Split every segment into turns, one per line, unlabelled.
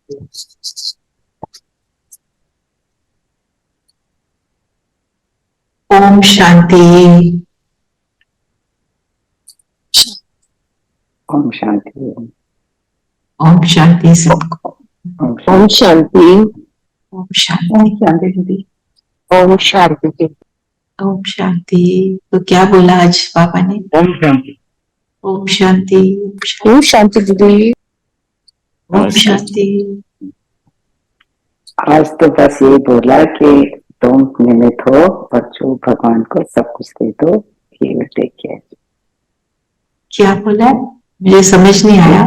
ओम शांति।
ओम शांति।
ओम शांति सबको।
ओम शांति।
ओम शांति।
ओम शांति दीदी।
ओम शांति।
ओम शांति। तो क्या बोला आज पापा ने?
ओम शांति।
ओम शांति।
ओम शांति दीदी।
ओम शांति।
आज तो बस ये बोला कि तुम निमित्त हो और जो भगवान को सब कुछ दे दो, ये विल टेक केयर।
क्या बोला? मुझे समझ नहीं आया।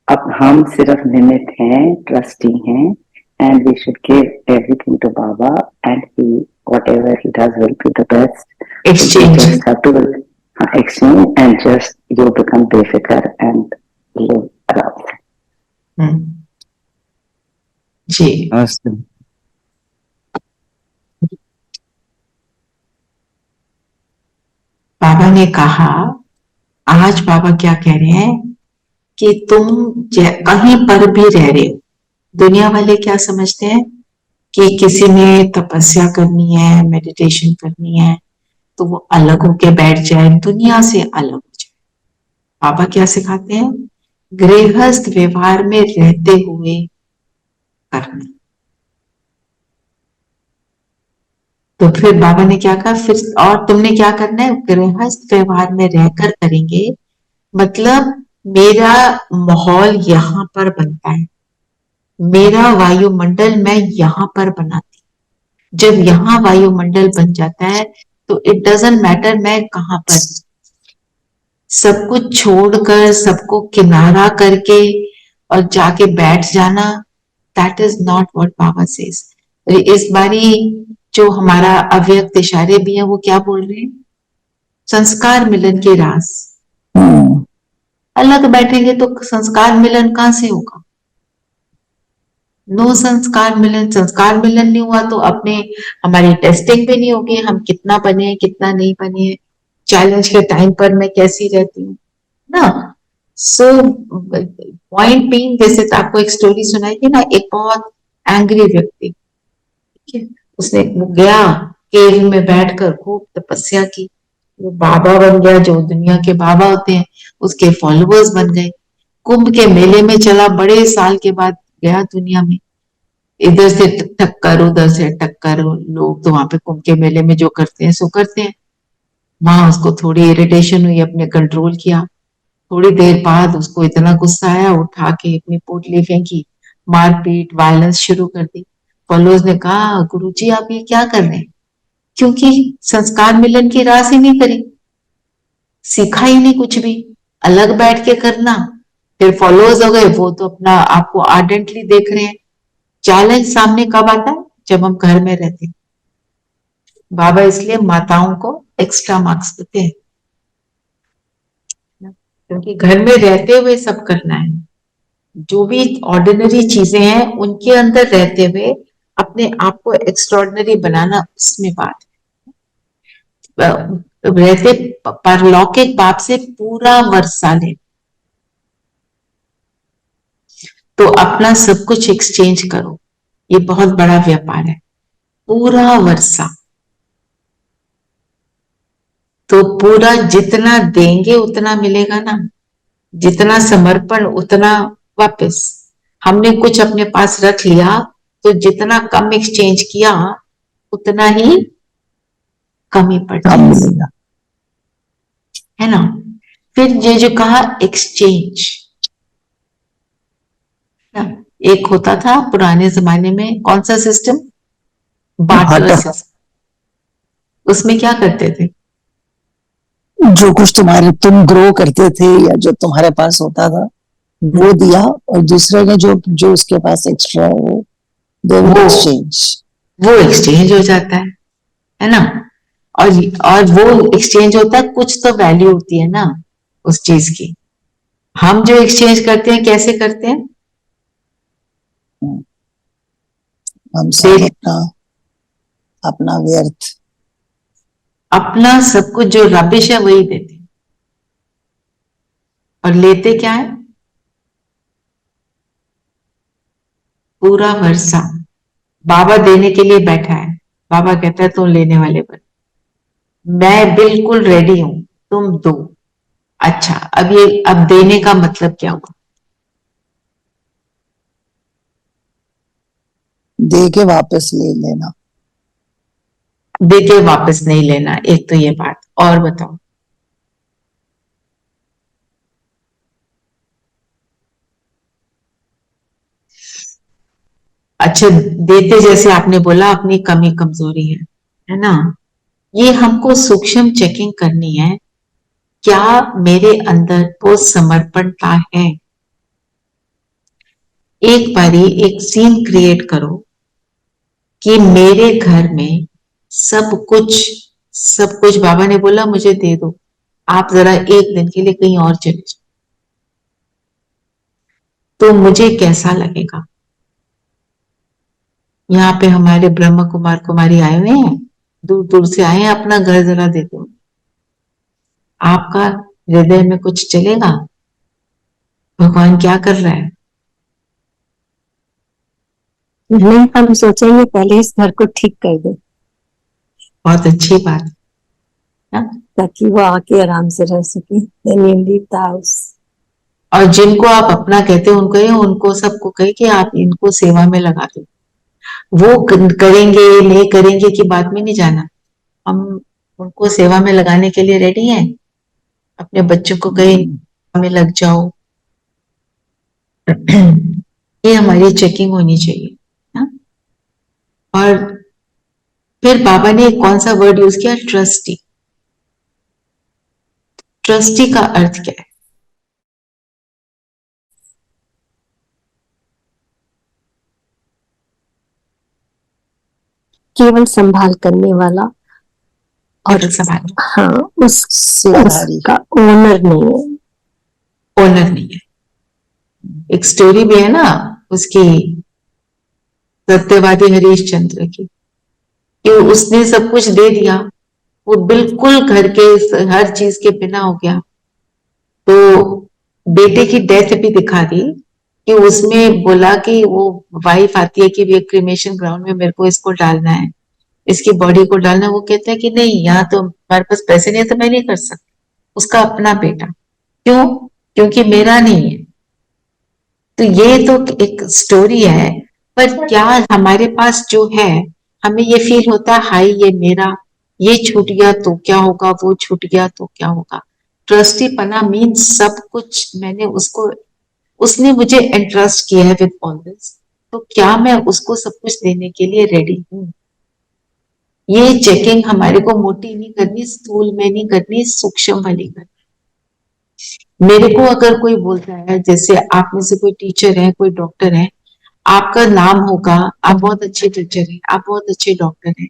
अब हम सिर्फ निमित्त हैं, ट्रस्टी हैं, and we should give everything to Baba, and he, whatever he does will be the best.
Exchange.
You just have to exchange, and just you become बेफिक्र and live around.
जी। बाबा ने कहा, आज बाबा क्या कह रहे हैं कि तुम कहीं पर भी रह रहे हो, दुनिया वाले क्या समझते हैं कि किसी ने तपस्या करनी है, मेडिटेशन करनी है तो वो अलग होके बैठ जाए, दुनिया से अलग हो जाए। बाबा क्या सिखाते हैं? गृहस्थ व्यवहार में रहते हुए करना। तो फिर बाबा ने क्या कहा, फिर और तुमने क्या करना है? गृहस्थ व्यवहार में रहकर करेंगे, मतलब मेरा माहौल यहाँ पर बनता है, मेरा वायुमंडल मैं यहाँ पर बनाती। जब यहाँ वायुमंडल बन जाता है तो इट डजंट मैटर मैं कहाँ पर, सब कुछ छोड़कर, सबको किनारा करके और जाके बैठ जाना, that is not what Baba says. इस बारी जो हमारा अव्यक्त इशारे भी है वो क्या बोल रहे हैं? संस्कार मिलन के रास। अलग बैठेंगे तो संस्कार मिलन कहां से होगा? नो संस्कार मिलन। संस्कार मिलन नहीं हुआ तो अपने हमारी टेस्टिंग भी नहीं होगी, हम कितना बने कितना नहीं बने, चैलेंज के टाइम पर मैं कैसी रहती हूँ ना। सो पॉइंट बीइंग, जैसे तो आपको एक स्टोरी सुनाई थी ना, एक बहुत एंग्री व्यक्ति, ठीक है, उसने गया केव में बैठकर खूब तपस्या की, वो बाबा बन गया, जो दुनिया के बाबा होते हैं उसके फॉलोअर्स बन गए। कुंभ के मेले में चला, बड़े साल के बाद गया दुनिया में, इधर से टक्कर उधर से टक्कर, लोग तो वहां पे कुंभ के मेले में जो करते हैं सो करते हैं। वहां उसको थोड़ी इरिटेशन हुई, अपने कंट्रोल किया। थोड़ी देर बाद उसको इतना गुस्सा आया, उठा के अपनी पोटली फेंकी, मारपीट वायलेंस शुरू कर दी। फॉलोअर्स ने कहा, गुरुजी आप ये क्या कर रहे हैं? क्योंकि संस्कार मिलन की रास ही नहीं करी, सीखा ही नहीं कुछ भी, अलग बैठ के करना। फिर फॉलोअर्स हो गए, वो तो अपना आपको आर्डेंटली देख रहे हैं। चैलेंज सामने कब आता है? जब हम घर में रहते हैं। बाबा इसलिए माताओं को एक्स्ट्रा मार्क्स देते हैं, क्योंकि घर में रहते हुए सब करना है। जो भी ऑर्डिनरी चीजें हैं उनके अंदर रहते हुए अपने आप को एक्स्ट्रॉर्डिनरी बनाना, उसमें बात है। रहते परलौकिक बाप से पूरा वर्षा ले, तो अपना सब कुछ एक्सचेंज करो, ये बहुत बड़ा व्यापार है। पूरा वर्षा, तो पूरा जितना देंगे उतना मिलेगा ना, जितना समर्पण उतना वापस। हमने कुछ अपने पास रख लिया तो जितना कम एक्सचेंज किया उतना ही कमी पड़ जाएगा, है ना। फिर ये जो कहा एक्सचेंज, एक होता था पुराने जमाने में, कौन सा सिस्टम? Barter system. उसमें क्या करते थे?
जो कुछ तुम ग्रो करते थे या जो तुम्हारे पास होता था वो दिया, और दूसरे ने जो जो उसके पास एक्स्ट्रा हो वो
एक्सचेंज हो जाता है ना। और वो एक्सचेंज होता है, कुछ तो वैल्यू होती है ना उस चीज की। हम जो एक्सचेंज करते हैं कैसे करते हैं?
हम सब अपना व्यर्थ,
अपना सब कुछ जो रबिश है वही देते हैं, और लेते क्या है? पूरा वर्षा बाबा देने के लिए बैठा है। बाबा कहता है तुम लेने वाले बन, मैं बिल्कुल रेडी हूं, तुम दो। अच्छा, अब देने का मतलब क्या हुआ?
दे के वापस ले लेना।
दे के वापस नहीं लेना, एक तो ये बात। और बताओ। अच्छा, देते जैसे आपने बोला अपनी कमी कमजोरी है ना? ये हमको सूक्ष्म चेकिंग करनी है, क्या मेरे अंदर वो समर्पणता है? एक बारी एक सीन क्रिएट करो कि मेरे घर में सब कुछ बाबा ने बोला मुझे दे दो, आप जरा एक दिन के लिए कहीं और चले जाओ, तो मुझे कैसा लगेगा? यहाँ पे हमारे ब्रह्म कुमार कुमारी आए हुए हैं, दूर दूर से आए हैं, अपना घर जरा दे दो। आपका हृदय में कुछ चलेगा? भगवान क्या कर रहा है?
नहीं, हम सोचेंगे पहले इस घर को ठीक कर दे
बहुत अच्छी बात है।
ताकि वो आके आराम से रह सके। Then you leave the house.
और जिनको आप अपना कहते हो उनको सबको कहे कि आप इनको सेवा में लगा दो। वो करेंगे नहीं करेंगे की बात में नहीं जाना, हम उनको सेवा में लगाने के लिए रेडी हैं। अपने बच्चों को कहे में लग जाओ। ये हमारी चेकिंग होनी चाहिए ना? और फिर बाबा ने कौन सा वर्ड यूज किया? ट्रस्टी। ट्रस्टी का अर्थ क्या है?
केवल संभाल करने वाला और
संभाल,
हाँ
सेवाधारी।
उसका ओनर नहीं है।
ओनर नहीं है। एक स्टोरी भी है ना उसकी, सत्यवादी हरीश चंद्र की, कि उसने सब कुछ दे दिया, वो बिल्कुल घर के हर चीज के बिना हो गया, तो बेटे की डेथ भी दिखा दी कि उसमें बोला कि वो वाइफ आती है कि भी क्रिमेशन ग्राउंड में मेरे को इसको डालना है, इसकी बॉडी को डालना है। वो कहता है कि नहीं, यहाँ तो हमारे पास पैसे नहीं है तो मैं नहीं कर सकता। उसका अपना बेटा, क्यों? क्योंकि मेरा नहीं है। तो ये तो एक स्टोरी है, पर क्या हमारे पास जो है हमें ये फील होता है हाय ये मेरा, ये छूट गया तो क्या होगा, वो छूट गया तो क्या होगा? ट्रस्टी पना मीन सब कुछ मैंने उसको, उसने मुझे एंट्रस्ट किया है विद ऑल दिस, तो क्या मैं उसको सब कुछ देने के लिए रेडी हूँ? ये चेकिंग हमारे को मोटी नहीं करनी, स्थूल में नहीं करनी, सूक्ष्म वाली करनी। मेरे को अगर कोई बोलता है, जैसे आप में से कोई टीचर है, कोई डॉक्टर है, आपका नाम होगा, आप बहुत अच्छे टीचर हैं, आप बहुत अच्छे डॉक्टर हैं,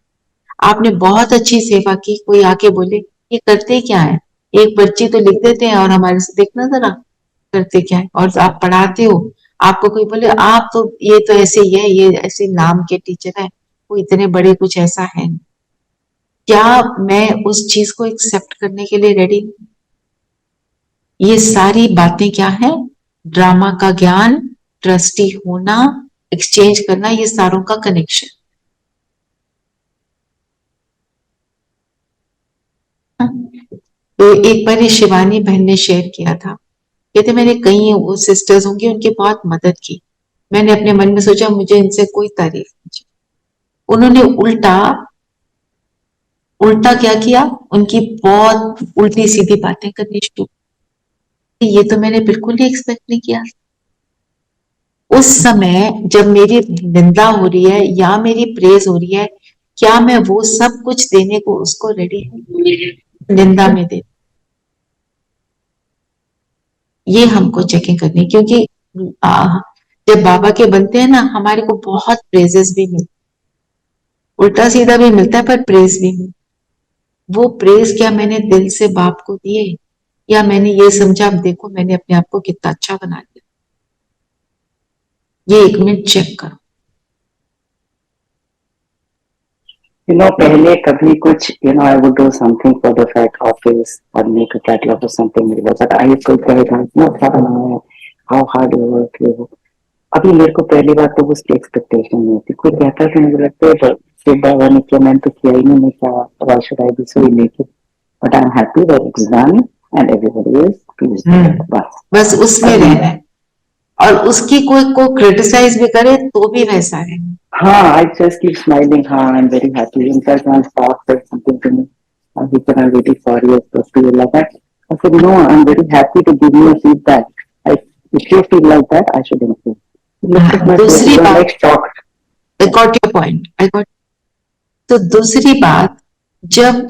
आपने बहुत अच्छी सेवा की, कोई आके बोले ये करते क्या है, एक पर्ची तो लिख देते हैं और हमारे से देखना जरा करते क्या है, और आप पढ़ाते हो, आपको कोई बोले आप तो ये तो ऐसे ही है, ये ऐसे नाम के टीचर है, वो इतने बड़े कुछ ऐसा है, क्या मैं उस चीज को एक्सेप्ट करने के लिए रेडी हूँ? ये सारी बातें क्या है? ड्रामा का ज्ञान, ट्रस्टी होना, एक्सचेंज करना, ये सारों का कनेक्शन। तो एक बार शिवानी बहन ने शेयर किया था, कहते मैंने कई वो सिस्टर्स होंगी उनकी बहुत मदद की, मैंने अपने मन में सोचा मुझे इनसे कोई तारीफ नहीं चाहिए। उन्होंने उल्टा उल्टा क्या किया, उनकी बहुत उल्टी सीधी बातें करनी शुरू। ये तो मैंने बिल्कुल ही एक्सपेक्ट नहीं किया। उस समय जब मेरी निंदा हो रही है या मेरी प्रेज हो रही है, क्या मैं वो सब कुछ देने को उसको रेडी हूँ निंदा में दे? ये हमको चेकिंग करनी, क्योंकि जब बाबा के बनते हैं ना, हमारे को बहुत प्रेजेस भी मिलते, उल्टा सीधा भी मिलता है, पर प्रेज भी मिलता। वो प्रेज क्या मैंने दिल से बाप को दिए, या मैंने ये समझा अब देखो मैंने अपने आप को कितना अच्छा बना दिया? ये एक मिनट चेक करो।
पहले कभी कुछ I would do something for the fact office or make a catalog or something like that. I could tell how hard you work. अभी मेरे को पहली बात तो उसकी एक्सपेक्टेशन नहीं थी, कोई कहता था मुझे लगता है तो शिव बाबा ने किया, मैंने तो किया ही नहीं, मैं क्या why should I be so elated, but I am happy that it is done and everybody is pleased, बस
बस उसमें रहना है, और उसकी कोई को क्रिटिसाइज भी करे तो भी वैसा है।
हाँ, I just keep smiling, हाँ, I'm very happy. In fact, my staff said something to me, he said, I'm really sorry, I was supposed to feel like that. I said, no, I'm very happy to give you a feedback. If you feel like that, I should improve. Look at my face,
दूसरी
you're
बात,
like shocked.
I got your point, I got। तो दूसरी बात, जब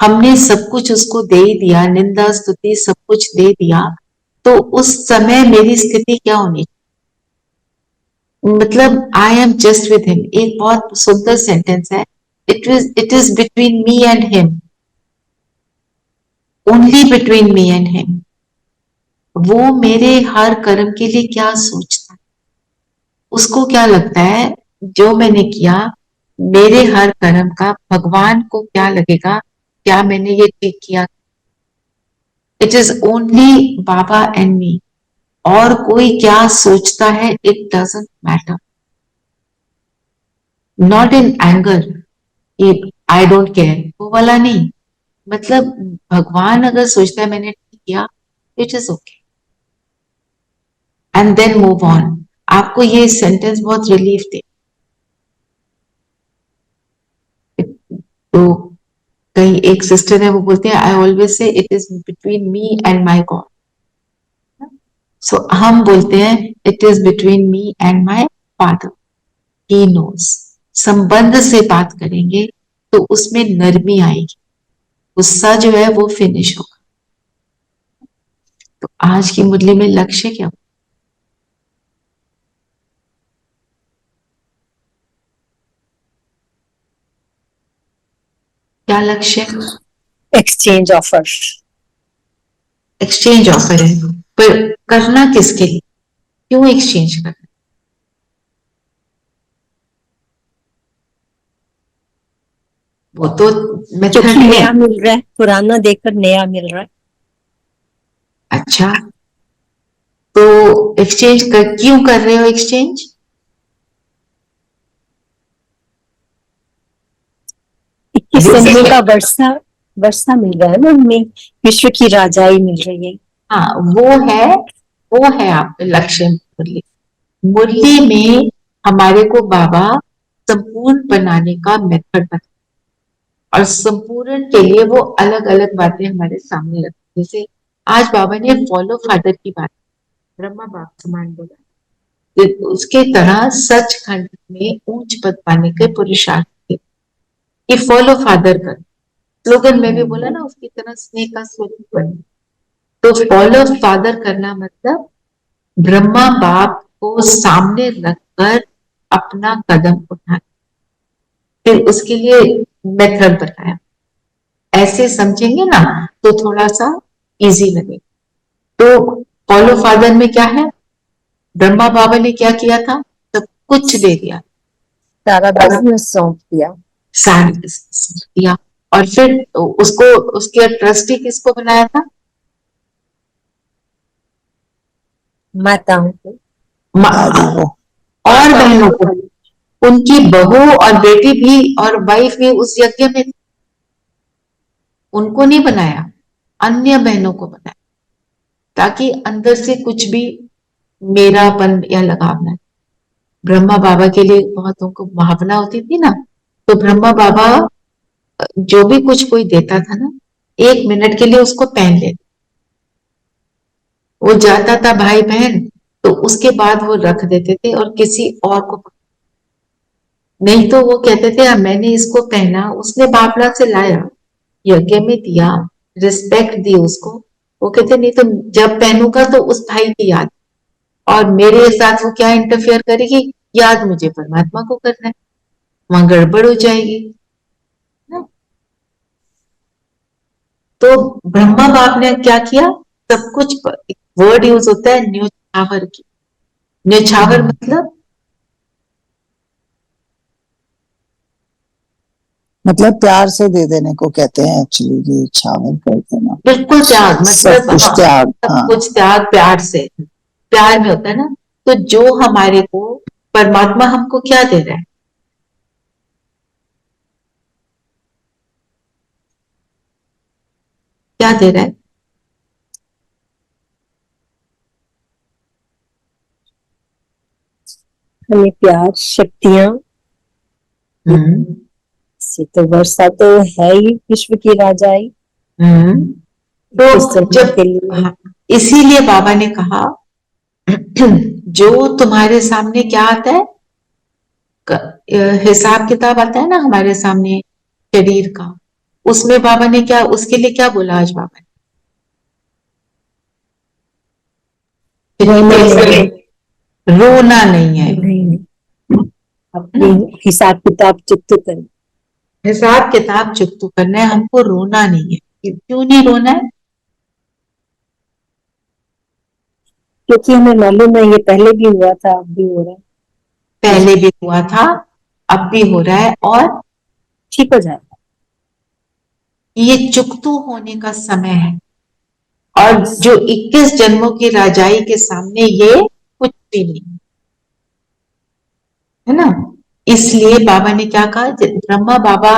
हमने सब कुछ उसको दे ही दिया, निंदा स्तुति सब कुछ दे दिया, तो उस समय मेरी स्थिति क्या होनी, मतलब I am just with him. एक बहुत सुंदर सेंटेंस है, it is between me and him, only between me and him. वो मेरे हर कर्म के लिए क्या सोचता है, उसको क्या लगता है जो मैंने किया, मेरे हर कर्म का भगवान को क्या लगेगा, क्या मैंने ये ठीक किया। It is only Baba and me, और कोई क्या सोचता है it doesn't matter. Not in anger, I don't care, वो वाला नहीं, मतलब भगवान अगर सोचता है मैंने ठीक किया, it is okay, and then move on. आपको ये सेंटेंस बहुत रिलीफ दे। तो कहीं एक सिस्टर है, वो बोलते हैं, I always say it is between me and my God. So हम बोलते हैं it is between me and my father, he knows. संबंध से बात करेंगे तो उसमें नरमी आएगी, गुस्सा जो है वो फिनिश होगा। तो आज की मुरली में लक्ष्य क्या, क्या लक्ष्य?
Exchange offer.
एक्सचेंज ऑफर है, पर करना किसके लिए, क्यों एक्सचेंज करना? वो तो मेथड
क्योंकि
है।
नया मिल रहा है, पुराना देकर नया मिल रहा है।
अच्छा, तो एक्सचेंज क्यों कर रहे हो एक्सचेंज?
इक्कीस सन्नी का वर्षा वर्षा मिल रहा है ना, उनमें विश्व की राजाई मिल रही है।
हाँ, वो है आपका लक्ष्य। मुरली, मुरली में हमारे को बाबा संपूर्ण बनाने का मेथड बता, और संपूर्ण के लिए वो अलग अलग बातें हमारे सामने रखते। जैसे आज बाबा ने फॉलो फादर की बात, ब्रह्मा बाप समान बोला, तो उसके तरह सचखंड में ऊंच पद पाने के पुरुषार्थ थे कि फॉलो फादर कर। स्लोगन में भी बोला ना, उसकी तरह स्नेह का स्वरूप बने। तो फॉलो फादर करना मतलब ब्रह्मा बाप को सामने रखकर अपना कदम उठाना। फिर उसके लिए मेथड बताया, ऐसे समझेंगे ना तो थोड़ा सा इजी लगेगा। तो फॉलो फादर में क्या है, ब्रह्मा बाबा ने क्या किया था, सब कुछ दे दिया,
सारा बिजनेस सौंप दिया।
सारा दिया, और फिर उसको, उसके ट्रस्टी किसको बनाया था,
माताओं को,
दादी को,
और बहनों को, उनकी बहू और बेटी भी और वाइफ भी उस यज्ञ में, उनको नहीं बनाया, अन्य बहनों को बनाया, ताकि अंदर से कुछ भी मेरापन या लगाव ना। ब्रह्मा बाबा के लिए बहुतों को भावना होती थी ना, तो ब्रह्मा बाबा जो भी कुछ कोई देता था ना, 1 मिनट के लिए उसको पहन लेते। वो जाता था भाई बहन, तो उसके बाद वो रख देते थे और किसी और को, नहीं तो वो कहते थे मैंने इसको पहना, उसने भावना से लाया, यज्ञ में दिया, रिस्पेक्ट दी उसको। वो कहते नहीं तो जब पहनूंगा तो उस भाई की याद, और मेरे साथ वो क्या इंटरफेयर करेगी, याद मुझे परमात्मा को करना है, वहां गड़बड़ हो जाएगी ना। तो ब्रह्मा बाप ने क्या किया, सब कुछ, वर्ड यूज होता है न्योछावर की। न्योछावर
मतलब प्यार से दे देने को कहते हैं एक्चुअली, ये छावर कर देना,
बिल्कुल त्याग,
सब
मतलब
कुछ
हाँ,
त्याग।
सब
हाँ,
कुछ त्याग प्यार से, प्यार में होता है ना। तो जो हमारे को परमात्मा हमको क्या दे रहा है? क्या दे रहा है?
हमें प्यार, शक्तियां
हम्म
से, तो वर्षा तो है ही विश्व की राजाई
हम्म तो
इस जन्म
जब
के लिए।
हाँ, इसीलिए बाबा ने कहा जो तुम्हारे सामने क्या आता है, हिसाब किताब आता है ना हमारे सामने शरीर का, उसमें बाबा ने क्या, उसके लिए क्या बोला आज बाबा
रोना
ने?
नहीं,
रोना नहीं है।
नहीं,
है ना?
अपनी हिसाब किताब चुकता कर।
हिसाब किताब चुकता करना है, हमको रोना नहीं है। क्यों नहीं रोना है?
क्योंकि हमें मालूम है ये पहले भी हुआ था, अब भी हो रहा है,
पहले भी हुआ था, अब भी हो रहा है, और
ठीक हो जाएगा।
ये चुकतू होने का समय है। और जो 21 जन्मों की राजाई के सामने ये कुछ भी नहीं, है ना? इसलिए बाबा ने क्या कहा, ब्रह्मा बाबा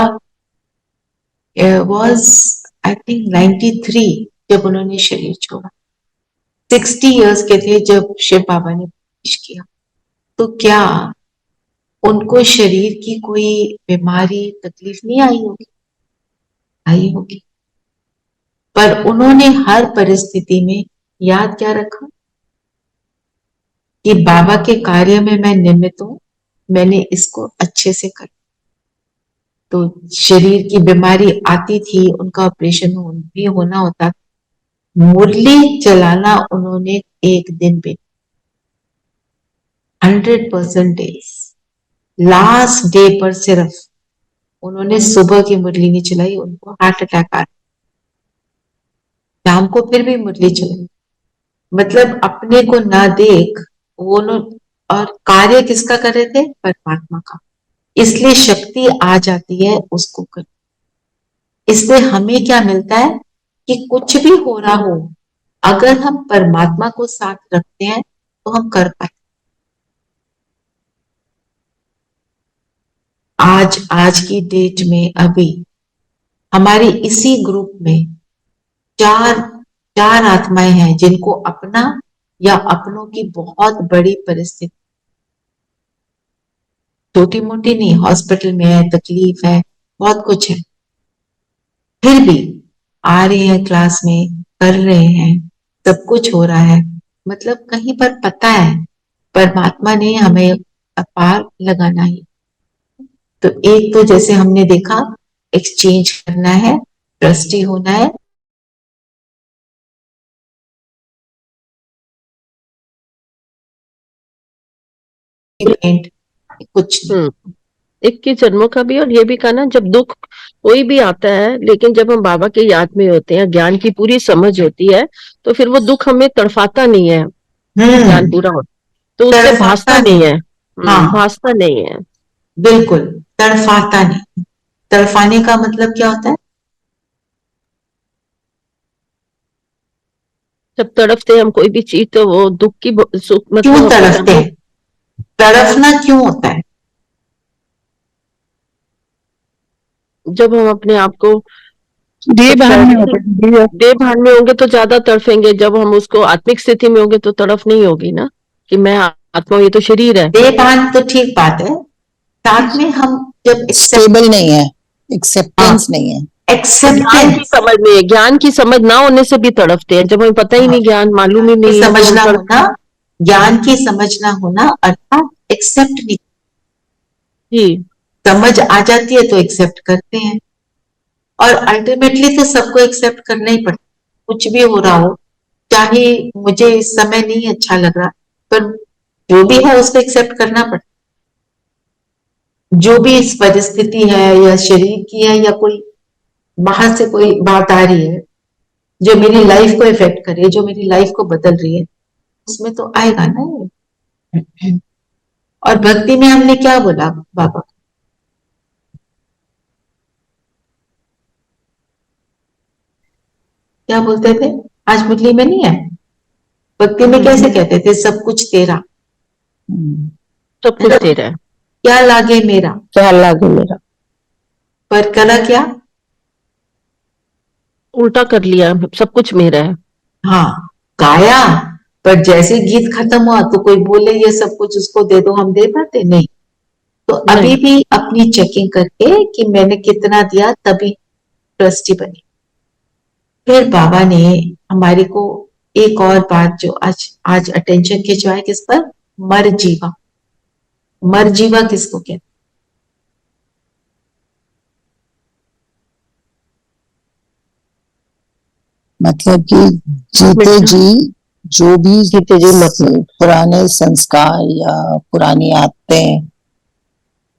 वॉज आई थिंक 93 जब उन्होंने शरीर छोड़ा, 60 इयर्स के थे जब शिव बाबा ने प्रवेश किया। तो क्या उनको शरीर की कोई बीमारी तकलीफ नहीं आई होगी? आई होगी। पर उन्होंने हर परिस्थिति में याद क्या रखा कि बाबा के कार्य में मैं निमित्त हूं, मैंने इसको अच्छे से कर। तो शरीर की बीमारी आती थी, उनका ऑपरेशन भी होना होता था, मुरली चलाना उन्होंने एक दिन भी, 100% लास्ट डे पर सिर्फ उन्होंने सुबह की मुरली नहीं चलाई, उनको हार्ट अटैक आ, शाम को फिर भी मुरली चलाई। मतलब अपने को ना देख वो और कार्य किसका कर रहे थे? परमात्मा का। इसलिए शक्ति आ जाती है उसको कर। इससे हमें क्या मिलता है कि कुछ भी हो रहा हो, अगर हम परमात्मा को साथ रखते हैं तो हम कर पाते। आज की डेट में अभी हमारी इसी ग्रुप में चार चार आत्माएं हैं जिनको अपना या अपनों की बहुत बड़ी परिस्थिति, छोटी मोटी नहीं, हॉस्पिटल में है, तकलीफ है, बहुत कुछ है, फिर भी आ रहे हैं क्लास में, कर रहे हैं, सब कुछ हो रहा है। मतलब कहीं पर पता है परमात्मा ने हमें पार लगाना ही। तो एक तो जैसे हमने देखा, एक्सचेंज करना है, ट्रस्टी होना है, कुछ नहीं।
21 जन्मों का भी, और ये भी कहा ना, जब दुख कोई भी आता है, लेकिन जब हम बाबा की याद में होते हैं, ज्ञान की पूरी समझ होती है, तो फिर वो दुख हमें तड़फाता नहीं है। ज्ञान पूरा होता तो उससे भासता
तड़फाता
नहीं
नहीं।
है।
हाँ,
भासता नहीं है।
बिल्कुल, तड़फाता नहीं। तड़फाने का मतलब क्या होता है?
जब तड़पते हैं हम कोई भी चीज, तो वो दुख की सुख,
क्यों
मतलब अपने
तड़फते
कर्मों।
हैं? तड़फना क्यों होता है?
जब हम अपने आप को
देह भान में होते हैं,
देह भान में होंगे तो ज्यादा तड़फेंगे, जब हम उसको आत्मिक स्थिति में होंगे तो तड़फ नहीं होगी ना, कि मैं आत्मा हूं, ये तो शरीर है।
देहभान तो ठीक बात है, साथ में हम जब
स्टेबल नहीं है, एक्सेप्टेंस नहीं है।
ज्ञान की
एक्सेप्टेंस,
समझ नहीं है, ज्ञान की समझ ना होने से भी तड़फते हैं, जब हमें पता ही नहीं, ज्ञान मालूम ही नहीं है, तो हम
समझना
तड़प।
होना, ज्ञान की समझना होना अर्थात एक्सेप्ट नहीं।
जी।
समझ आ जाती है तो एक्सेप्ट करते हैं, और अल्टीमेटली तो सबको एक्सेप्ट करना ही पड़ता है, कुछ भी हो रहा हो। चाहे मुझे इस समय नहीं अच्छा लग रहा, पर जो भी है उसको एक्सेप्ट करना पड़ता है। जो भी इस परिस्थिति है, या शरीर की है, या कोई बाहर से कोई बात आ रही है जो मेरी लाइफ को इफेक्ट करे, जो मेरी लाइफ को बदल रही है, उसमें तो आएगा ना ये। और भक्ति में हमने क्या बोला बाबा को? क्या बोलते थे? आज मुरली में नहीं है, भक्ति में कैसे कहते थे? सब कुछ तेरा,
सब कुछ तेरा है,
क्या लागे मेरा,
क्या लागे मेरा,
पर कला क्या,
उल्टा कर लिया, सब कुछ मेरा है।
हाँ गाया, पर जैसे गीत खत्म हुआ तो कोई बोले ये सब कुछ उसको दे दो, हम दे पाते नहीं। तो अभी
नहीं,
भी अपनी चेकिंग करके कि मैंने कितना दिया, तभी ट्रस्टी बनी। फिर बाबा ने हमारे को एक और बात जो आज आज अटेंशन खिंचवाए, किस पर, मर जीवा। मर जीवा किसको कहते,
मतलब कि जीते जी जो भी
जीते जी मत मरो।
पुराने संस्कार या पुरानी आदतें,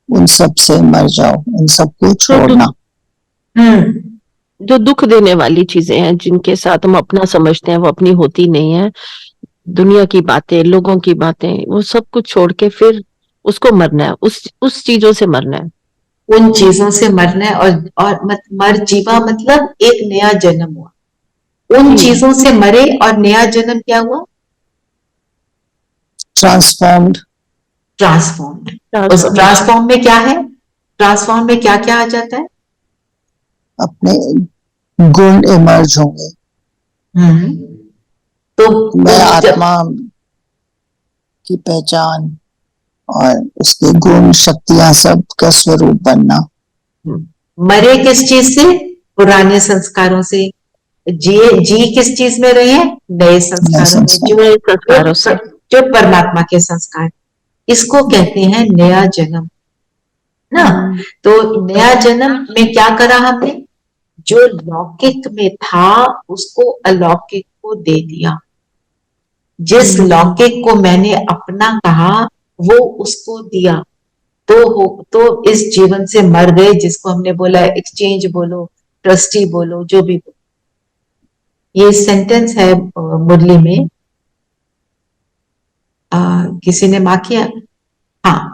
उन सब से मर जाओ, उन सबको छोड़ना।
जो दुख देने वाली चीजें हैं, जिनके साथ हम अपना समझते हैं, वो अपनी होती नहीं है, दुनिया की बातें, लोगों की बातें, वो सब कुछ छोड़ के फिर उसको मरना है, उस चीजों से मरना है।
उन चीजों से मरना है। और मर जीवा मतलब एक नया जन्म हुआ, उन चीजों से मरे, और नया जन्म क्या हुआ,
ट्रांसफॉर्म्ड।
ट्रांसफॉर्म्ड। उस ट्रांसफॉर्म में क्या है, ट्रांसफॉर्म में क्या क्या आ जाता है,
अपने गुण इमर्ज होंगे।
तो
मैं
जब
आत्मा की पहचान और उसके गुण शक्तियां सब का स्वरूप बनना।
मरे किस चीज से, पुराने संस्कारों से, जी किस चीज में रहे हैं, नए संस्कारों में,
नए संस्कारों से।
जो परमात्मा के संस्कार, इसको कहते हैं नया जन्म ना। तो नया जन्म में क्या करा हमने, जो लौकिक में था उसको अलौकिक को दे दिया। जिस लौकिक को मैंने अपना कहा वो उसको दिया, तो इस जीवन से मर गए, जिसको हमने बोला एक्सचेंज बोलो, ट्रस्टी बोलो, जो भी बोलो। ये सेंटेंस है मुरली में, किसी ने मार्क किया। हाँ,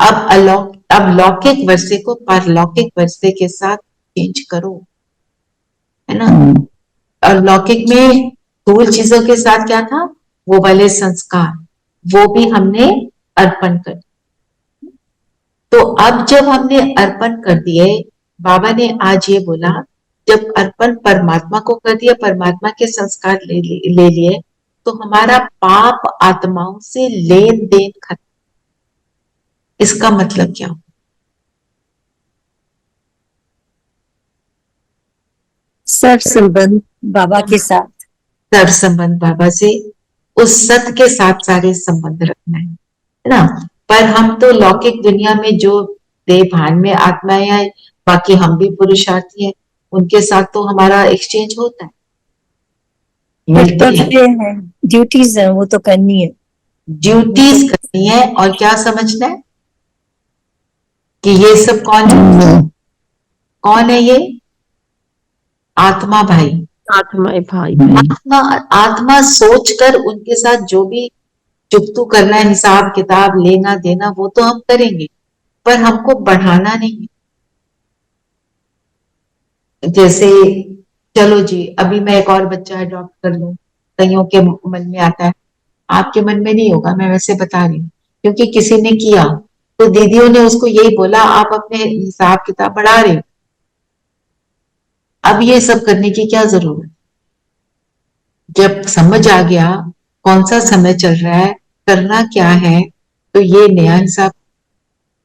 अब लौकिक वर्षे को पारलौकिक वर्षे के साथ चेंज करो, है ना। और लौकिक में स्थूल चीजों के साथ क्या था, वो वाले संस्कार, वो भी हमने अर्पण कर। तो अब जब हमने अर्पण कर दिए, बाबा ने आज ये बोला, जब अर्पण परमात्मा को कर दिया, परमात्मा के संस्कार ले लिए, तो हमारा पाप आत्माओं से लेन देन खत्म। इसका मतलब क्या,
सर संबंध बाबा के साथ,
सर संबंध बाबा से, उस सत के साथ सारे संबंध रखना है ना। पर हम तो लौकिक दुनिया में जो देह भान में आत्माएं हैं, बाकी हम भी पुरुषार्थी हैं, उनके साथ तो हमारा एक्सचेंज होता है, मिलते हैं,
कर्तव्य है, ड्यूटीज है, वो तो करनी है।
ड्यूटीज करनी है। और क्या समझना है कि ये सब कौन है, कौन है ये, आत्मा भाई,
आत्मा भाई,
आत्मा, आत्मा सोचकर उनके साथ जो भी चुकतू करना है, हिसाब किताब लेना देना, वो तो हम करेंगे, पर हमको बढ़ाना नहीं। जैसे चलो जी, अभी मैं एक और बच्चा अडॉप्ट कर लूं, कईयों के मन में आता है, आपके मन में नहीं होगा, मैं वैसे बता रही हूँ, क्योंकि किसी ने किया, तो दीदियों ने उसको यही बोला, आप अपने हिसाब किताब बढ़ा रहे हो, अब ये सब करने की क्या जरूरत। जब समझ आ गया कौन सा समय चल रहा है, करना क्या है, तो ये नया हिसाब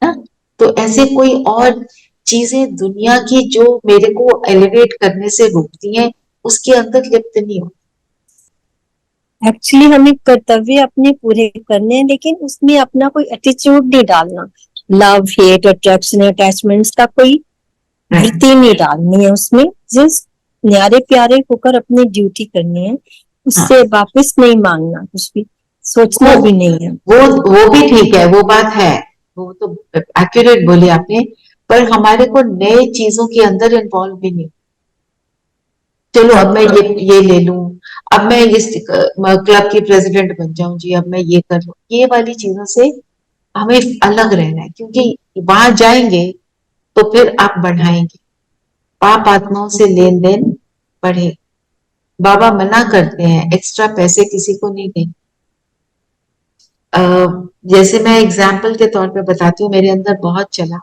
ना। तो ऐसे कोई और चीजें दुनिया की जो मेरे को एलिवेट करने से रोकती हैं, उसके अंदर लिप्त नहीं हो।
एक्चुअली हमें कर्तव्य अपने पूरे करने हैं, लेकिन उसमें अपना कोई एटीट्यूड नहीं डालना, लव हेट अट्रैक्शन अटैचमेंट्स का कोई वृत्ति नहीं डालनी है उसमें। जस्ट न्यारे प्यारे होकर अपनी ड्यूटी करनी है, उससे वापस नहीं मांगना, कुछ भी सोचना भी नहीं है।
वो भी ठीक है, वो बात है, वो तो एक्यूरेट बोली आपने, पर हमारे को नए चीजों के अंदर इन्वॉल्व भी नहीं। चलो अब मैं ये ले लूं, अब मैं इस क्लब की प्रेसिडेंट बन जाऊं जी, अब मैं ये कर लूं, ये वाली चीजों से हमें अलग रहना है, क्योंकि वहां जाएंगे तो फिर आप बढ़ाएंगे, पाप आत्माओं से लेन देन बढ़े। बाबा मना करते हैं एक्स्ट्रा पैसे किसी को नहीं देंगे। जैसे मैं एग्जाम्पल के तौर पे बताती हूँ, मेरे अंदर बहुत चला।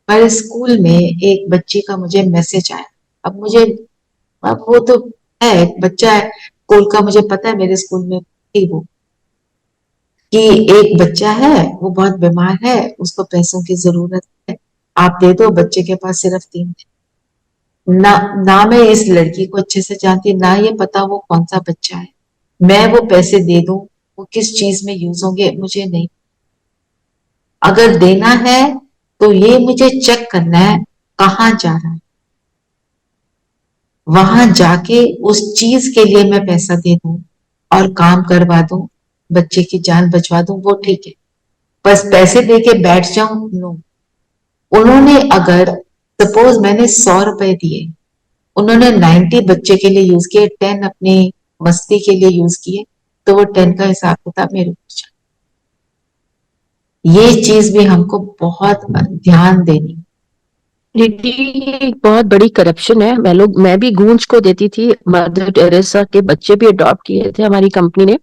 पर स्कूल में एक बच्ची का मुझे मैसेज आया। अब वो तो है, एक बच्चा है स्कूल का, मुझे पता है मेरे स्कूल में थी वो, कि एक बच्चा है, वो बहुत बीमार है, उसको पैसों की जरूरत है, आप दे दो। बच्चे के पास सिर्फ 3 दिन। ना मैं इस लड़की को अच्छे से जानती, ना ये पता वो कौन सा बच्चा है। मैं वो पैसे दे दूं, वो किस चीज में यूज होंगे मुझे नहीं। अगर देना है तो ये मुझे चेक करना है कहाँ जा रहा है, वहां जाके उस चीज के लिए मैं पैसा दे दूं और काम करवा दूं, बच्चे की जान बचवा दूं, वो ठीक है। बस पैसे दे के बैठ जाऊं, नो। उन्होंने अगर सपोज मैंने 100 रुपए दिए, उन्होंने 90 बच्चे के लिए यूज किए, 10 अपनी मस्ती के लिए यूज किए, तो वो 10 का हिसाब किताब मेरे ऊपर चला। ये चीज भी हमको बहुत ध्यान देनी।
दीदी ये एक बहुत बड़ी करप्शन है। मैं भी गूंज को देती थी। मदर टेरेसा के बच्चे भी अडॉप्ट किए थे हमारी कंपनी ने।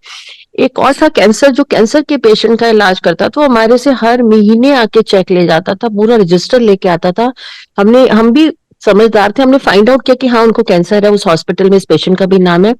एक और था कैंसर, जो कैंसर के पेशेंट का इलाज करता था, वो हमारे से हर महीने आके चेक ले जाता था, पूरा रजिस्टर लेके आता था। हम भी समझदार थे, हमने फाइंड आउट किया कि हाँ उनको कैंसर है, उस हॉस्पिटल में इस पेशेंट का भी नाम है।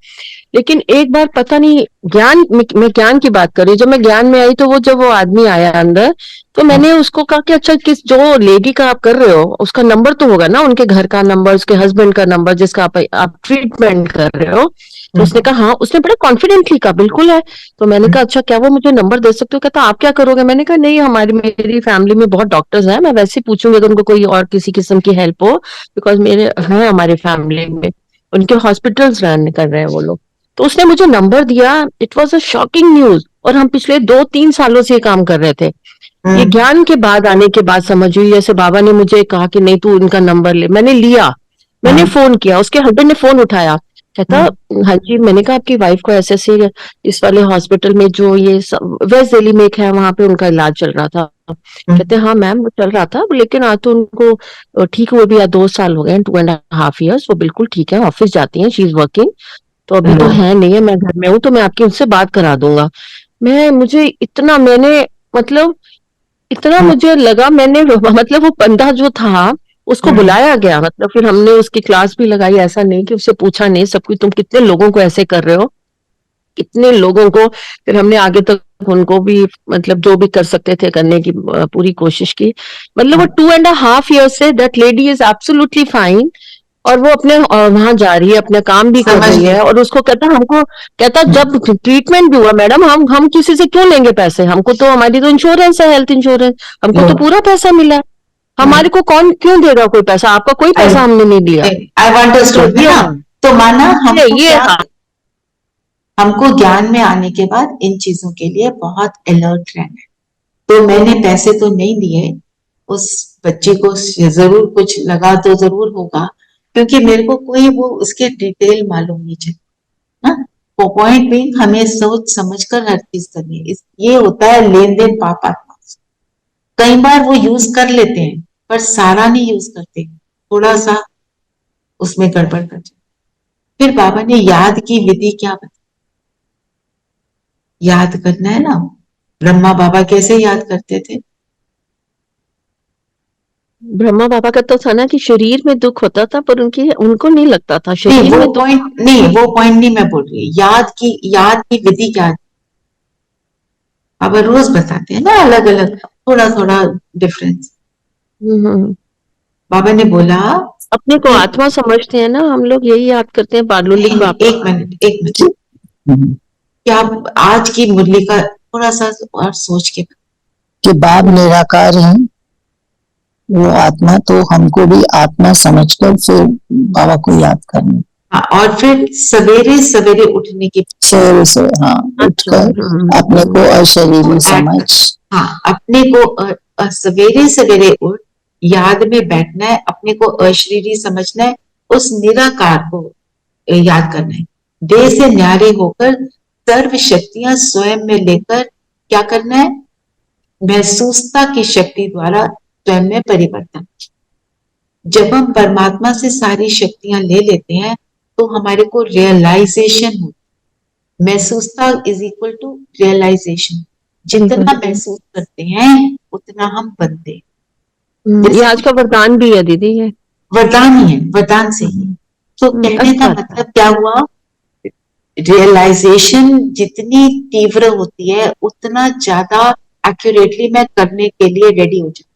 लेकिन एक बार पता नहीं, मैं ज्ञान की बात कर रही हूँ, जब मैं ज्ञान में आई तो जब वो आदमी आया अंदर, तो मैंने उसको कहा कि अच्छा किस जो लेडी का आप कर रहे हो उसका नंबर तो होगा ना, उनके घर का नंबर, उसके हस्बैंड का नंबर जिसका आप ट्रीटमेंट कर रहे हो। तो उसने कहा हाँ, उसने बड़ा कॉन्फिडेंटली कहा बिल्कुल है। तो मैंने कहा अच्छा क्या वो मुझे नंबर दे सकते हो? कहता आप क्या करोगे? मैंने कहा नहीं, मेरी फैमिली में बहुत डॉक्टर्स हैं, मैं वैसे ही पूछूंगी अगर उनको कोई और किसी किस्म की हेल्प हो, बिकॉज मेरे हैं हमारे फैमिली में, उनके हॉस्पिटल्स रन कर रहे हैं वो लोग। तो उसने मुझे नंबर दिया। It was a shocking news. और हम पिछले 2-3 सालों से ये काम कर रहे थे। ये ज्ञान के बाद आने के बाद समझ हुई, जैसे बाबा ने मुझे कहा कि नहीं तू उनका नंबर ले, मैंने लिया। मैंने फोन किया, उसके हस्बैंड ने फोन उठाया, कहता हाँ जी। मैंने कहा आपकी वाइफ को ऐसे ऐसे इस वाले हॉस्पिटल में जो ये वेस्ट दिल्ली में एक है, वहां पे उनका इलाज चल रहा था। कहते हाँ मैम वो चल रहा था, लेकिन आज तो उनको ठीक हुए भी 2 साल हो गए, 2.5 years, वो बिल्कुल ठीक है, ऑफिस जाती है, शी इज वर्किंग। तो अभी तो है नहीं है, मैं घर में हूँ, तो मैं आपकी उनसे बात करा दूंगा। मुझे इतना मैंने मतलब इतना मुझे लगा, मैंने मतलब वो बंदा जो था उसको बुलाया गया, मतलब फिर हमने उसकी क्लास भी लगाई। ऐसा नहीं कि उससे पूछा नहीं सब कुछ, तुम कितने लोगों को ऐसे कर रहे हो, कितने लोगों को। फिर हमने आगे तक उनको भी मतलब जो भी कर सकते थे करने की पूरी कोशिश की। मतलब वो 2.5 years say that lady is absolutely fine, और वो अपने वहां जा रही है, अपना काम भी कर रही है। और उसको कहता जब ट्रीटमेंट भी हुआ मैडम, हम किसी से क्यों लेंगे पैसे, हमको तो हमारी तो इंश्योरेंस है, हेल्थ इंश्योरेंस, हमको तो पूरा पैसा मिला है, हमारे को कौन क्यों दे रहा कोई पैसा, आपका कोई पैसा हमने नहीं लिया।
आई वांट टू स्टॉप ना। तो माना हमको ज्ञान में आने के बाद इन चीजों के लिए बहुत अलर्ट रहना है। तो मैंने पैसे तो नहीं दिए, उस बच्चे को जरूर कुछ लगा तो जरूर होगा, क्योंकि मेरे को कोई वो उसके डिटेल मालूम नहीं चली ना। वो पॉइंट भी हमें सोच समझ कर हर चीज करनी है। ये होता है लेन देन पाप आत्मा। कई बार वो यूज कर लेते हैं, पर सारा नहीं यूज करते, थोड़ा सा उसमें गड़बड़ कर जाते। फिर बाबा ने याद की विधि क्या बताई? याद करना है ना। ब्रह्मा बाबा कैसे याद करते थे?
ब्रह्मा बाबा का तो था ना कि शरीर में दुख होता था, पर उनको नहीं लगता था
नहीं,
शरीर
वो
में दुख।
पॉइंट नहीं मैं बोल रही। याद की विधि क्या? बाबा रोज बताते हैं ना, अलग अलग, थोड़ा थोड़ा डिफरेंस। बाबा ने बोला
अपने को आत्मा समझते हैं ना हम लोग, यही याद करते हैं पालुलिक बाबा।
एक मिनट क्या आज की मुरली का थोड़ा सा और सोच के
कि बाप निराकार है, वो आत्मा, तो हमको भी आत्मा समझकर फिर बाबा को याद करना।
हाँ, और फिर सवेरे सवेरे उठने की
सवेरे से हाँ उठकर अपने को अशरीरी समझ,
हाँ अपने को सवेरे सवेरे उठ याद में बैठना है, अपने को अशरीरी समझना है, उस निराकार को याद करना है। देह से न्यारे होकर सर्व शक्तियां स्वयं में लेकर क्या करना है? महसूसता की शक्ति द्वारा स्वयं में परिवर्तन। जब हम परमात्मा से सारी शक्तियां ले लेते हैं तो हमारे को रियलाइजेशन होती। महसूसता इज इक्वल टू रियलाइजेशन। जितना महसूस करते हैं उतना हम बनते हैं।
ये आज का वरदान भी है दीदी, ये
वरदान ही है, वरदान से ही। तो कहने का मतलब क्या हुआ, रियलाइजेशन जितनी तीव्र होती है उतना ज्यादा एक्यूरेटली मैं करने के लिए रेडी हो जाती।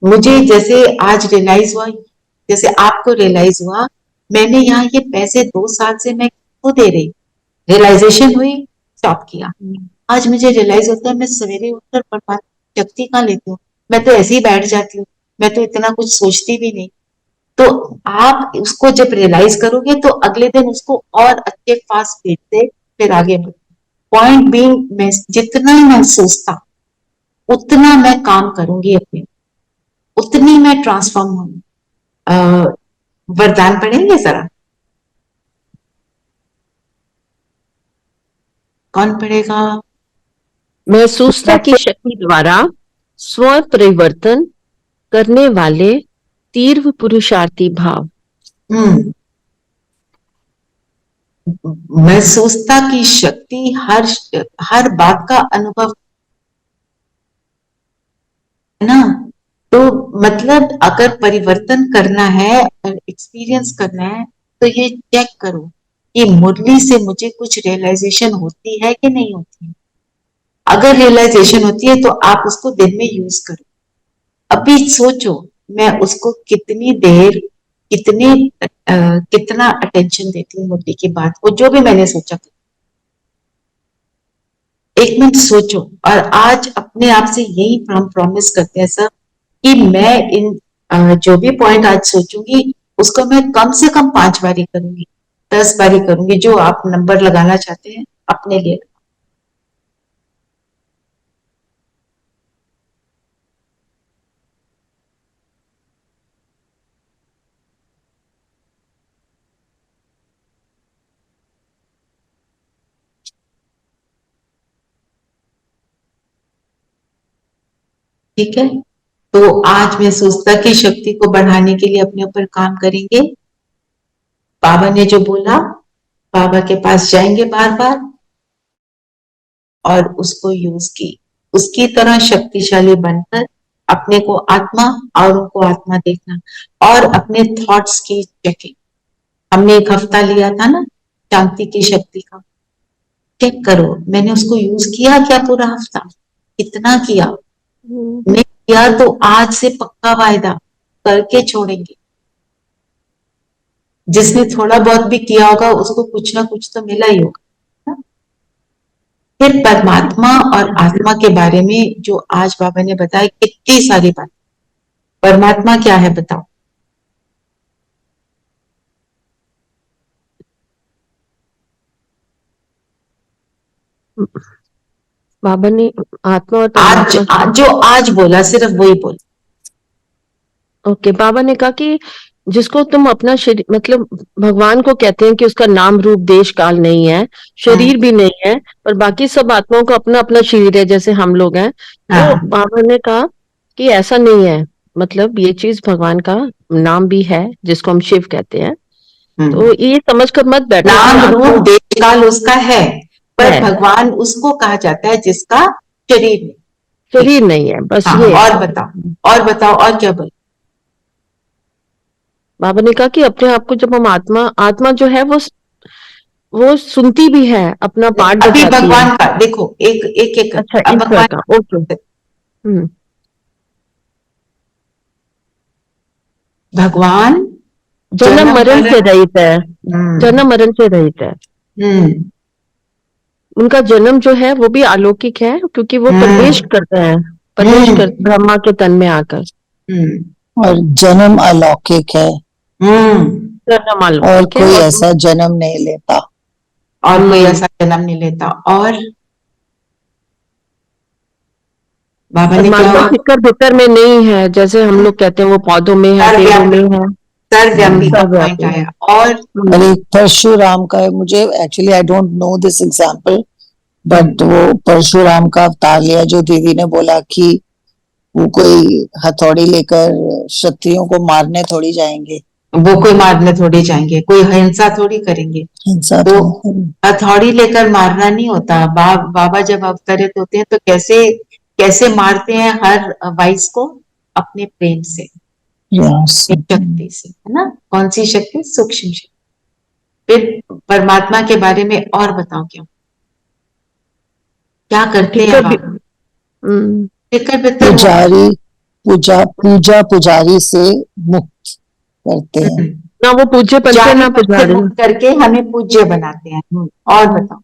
मुझे जैसे आज रियलाइज हुआ, जैसे आपको रियलाइज हुआ, मैंने यहाँ ये पैसे 2 साल से मैं क्यों दे रही, रियलाइजेशन हुई, स्टॉप किया। आज मुझे रियलाइज होता है मैं सवेरे उठकर परमात्मा शक्ति कहाँ लेती हूँ, मैं तो ऐसे ही बैठ जाती हूँ, मैं तो इतना कुछ सोचती भी नहीं। तो आप उसको जब रियलाइज करोगे तो अगले दिन उसको और अच्छे फास्ट स्पीड से फिर आगे बढ़ो। पॉइंट बीइंग, मैं जितना मैं सोचता उतना मैं काम करूंगी अपने, उतनी मैं ट्रांसफॉर्म होंगी। वरदान पढ़ेंगे जरा, कौन पढ़ेगा?
महसूसता की शक्ति द्वारा स्व परिवर्तन करने वाले तीव्र पुरुषार्थी भाव।
महसूसता की शक्ति हर बात का अनुभव है ना। तो मतलब अगर परिवर्तन करना है और एक्सपीरियंस करना है तो ये चेक करो कि मुरली से मुझे कुछ रियलाइजेशन होती है कि नहीं होती है। अगर रियलाइजेशन होती है तो आप उसको दिन में यूज करो। अभी सोचो मैं उसको कितनी देर कितना अटेंशन देती हूँ मुरली की बात को, जो भी मैंने सोचा। एक मिनट सोचो और आज अपने आप से यही हम प्रॉमिस करते हैं सब कि मैं इन जो भी पॉइंट आज सोचूंगी उसको मैं कम से कम 5 बारी करूंगी, 10 बारी करूंगी, जो आप नंबर लगाना चाहते हैं अपने लिए। ठीक है, तो आज महसूसता की शक्ति को बढ़ाने के लिए अपने ऊपर काम करेंगे। बाबा ने जो बोला, बाबा के पास जाएंगे बार बार और उसको यूज की उसकी तरह शक्तिशाली बनकर अपने को आत्मा और उनको आत्मा देखना और अपने थॉट्स की चेकिंग। हमने एक हफ्ता लिया था ना शांति की शक्ति का, चेक करो मैंने उसको यूज किया क्या पूरा हफ्ता, कितना किया, नहीं किया तो आज से पक्का वायदा करके छोड़ेंगे। जिसने थोड़ा बहुत भी किया होगा उसको कुछ ना कुछ तो मिला ही होगा। फिर परमात्मा और आत्मा के बारे में जो आज बाबा ने बताया, कितनी सारी बात। परमात्मा क्या है बताओ?
बाबा ने आत्मा और
आज जो आज बोला सिर्फ वही बोला।
ओके, बाबा ने कहा कि जिसको तुम अपना शरीर, मतलब भगवान को कहते हैं कि उसका नाम रूप देश काल नहीं है, शरीर भी नहीं है, पर बाकी सब आत्माओं का अपना अपना शरीर है जैसे हम लोग हैं। तो बाबा ने कहा कि ऐसा नहीं है, मतलब ये चीज भगवान का नाम भी है जिसको हम शिव कहते हैं। तो ये समझ कर मत बैठो
नाम रूप देश काल उसका है, पर भगवान उसको कहा जाता है जिसका शरीर नहीं
है, बस
हाँ,
ये।
और बताओ और क्या बोल?
बाबा ने कहा कि अपने आप को जब हम आत्मा जो है वो सुनती भी है, अपना पाठ
अभी भगवान का देखो एक
अच्छा भगवान का ओके।
भगवान
जन्म मरण से रहित है, जन्म मरण से रहित है। उनका जन्म जो है वो भी अलौकिक है क्योंकि वो प्रवेश करते हैं, ब्रह्मा के तन में आकर।
और जन्म अलौकिक है,
जन्म अलौकिक
और कोई ऐसा जन्म नहीं लेता,
और कोई ऐसा जन्म नहीं लेता। और बाबा ने कहा
भीतर भीतर में नहीं है, जैसे हम लोग कहते हैं वो पौधों में है, पेड़ों में है,
सर्वव्यापी का पॉइंट आया। और
एक परशुराम का है, मुझे actually I don't know this example, but वो परशुराम का अवतार लिया जो दीदी ने बोला कि वो कोई हथौड़ी लेकर क्षत्रियों को मारने थोड़ी जाएंगे,
वो कोई मारने थोड़ी जाएंगे, कोई हिंसा थोड़ी करेंगे।
हिंसा
तो
तो
हथौड़ी लेकर मारना नहीं होता। बाबा जब अवतरित होते हैं तो कैसे कैसे मारते हैं हर वाइस को? अपने प्रेम से,
प्रयास
शक्ति से, है ना? कौन सी शक्ति? सूक्ष्म शक्ति। फिर परमात्मा के बारे में और बताओ, क्या करते हैं
कभी
बाबा? लेकर बेहतर
पुजारी पूजा पुजारी से मुक्त करते हैं।
ना वो पूज्य बनते हैं ना
पद से
पुजारी।
मुक्त करके हमें पूज्य बनाते हैं। और बताओ,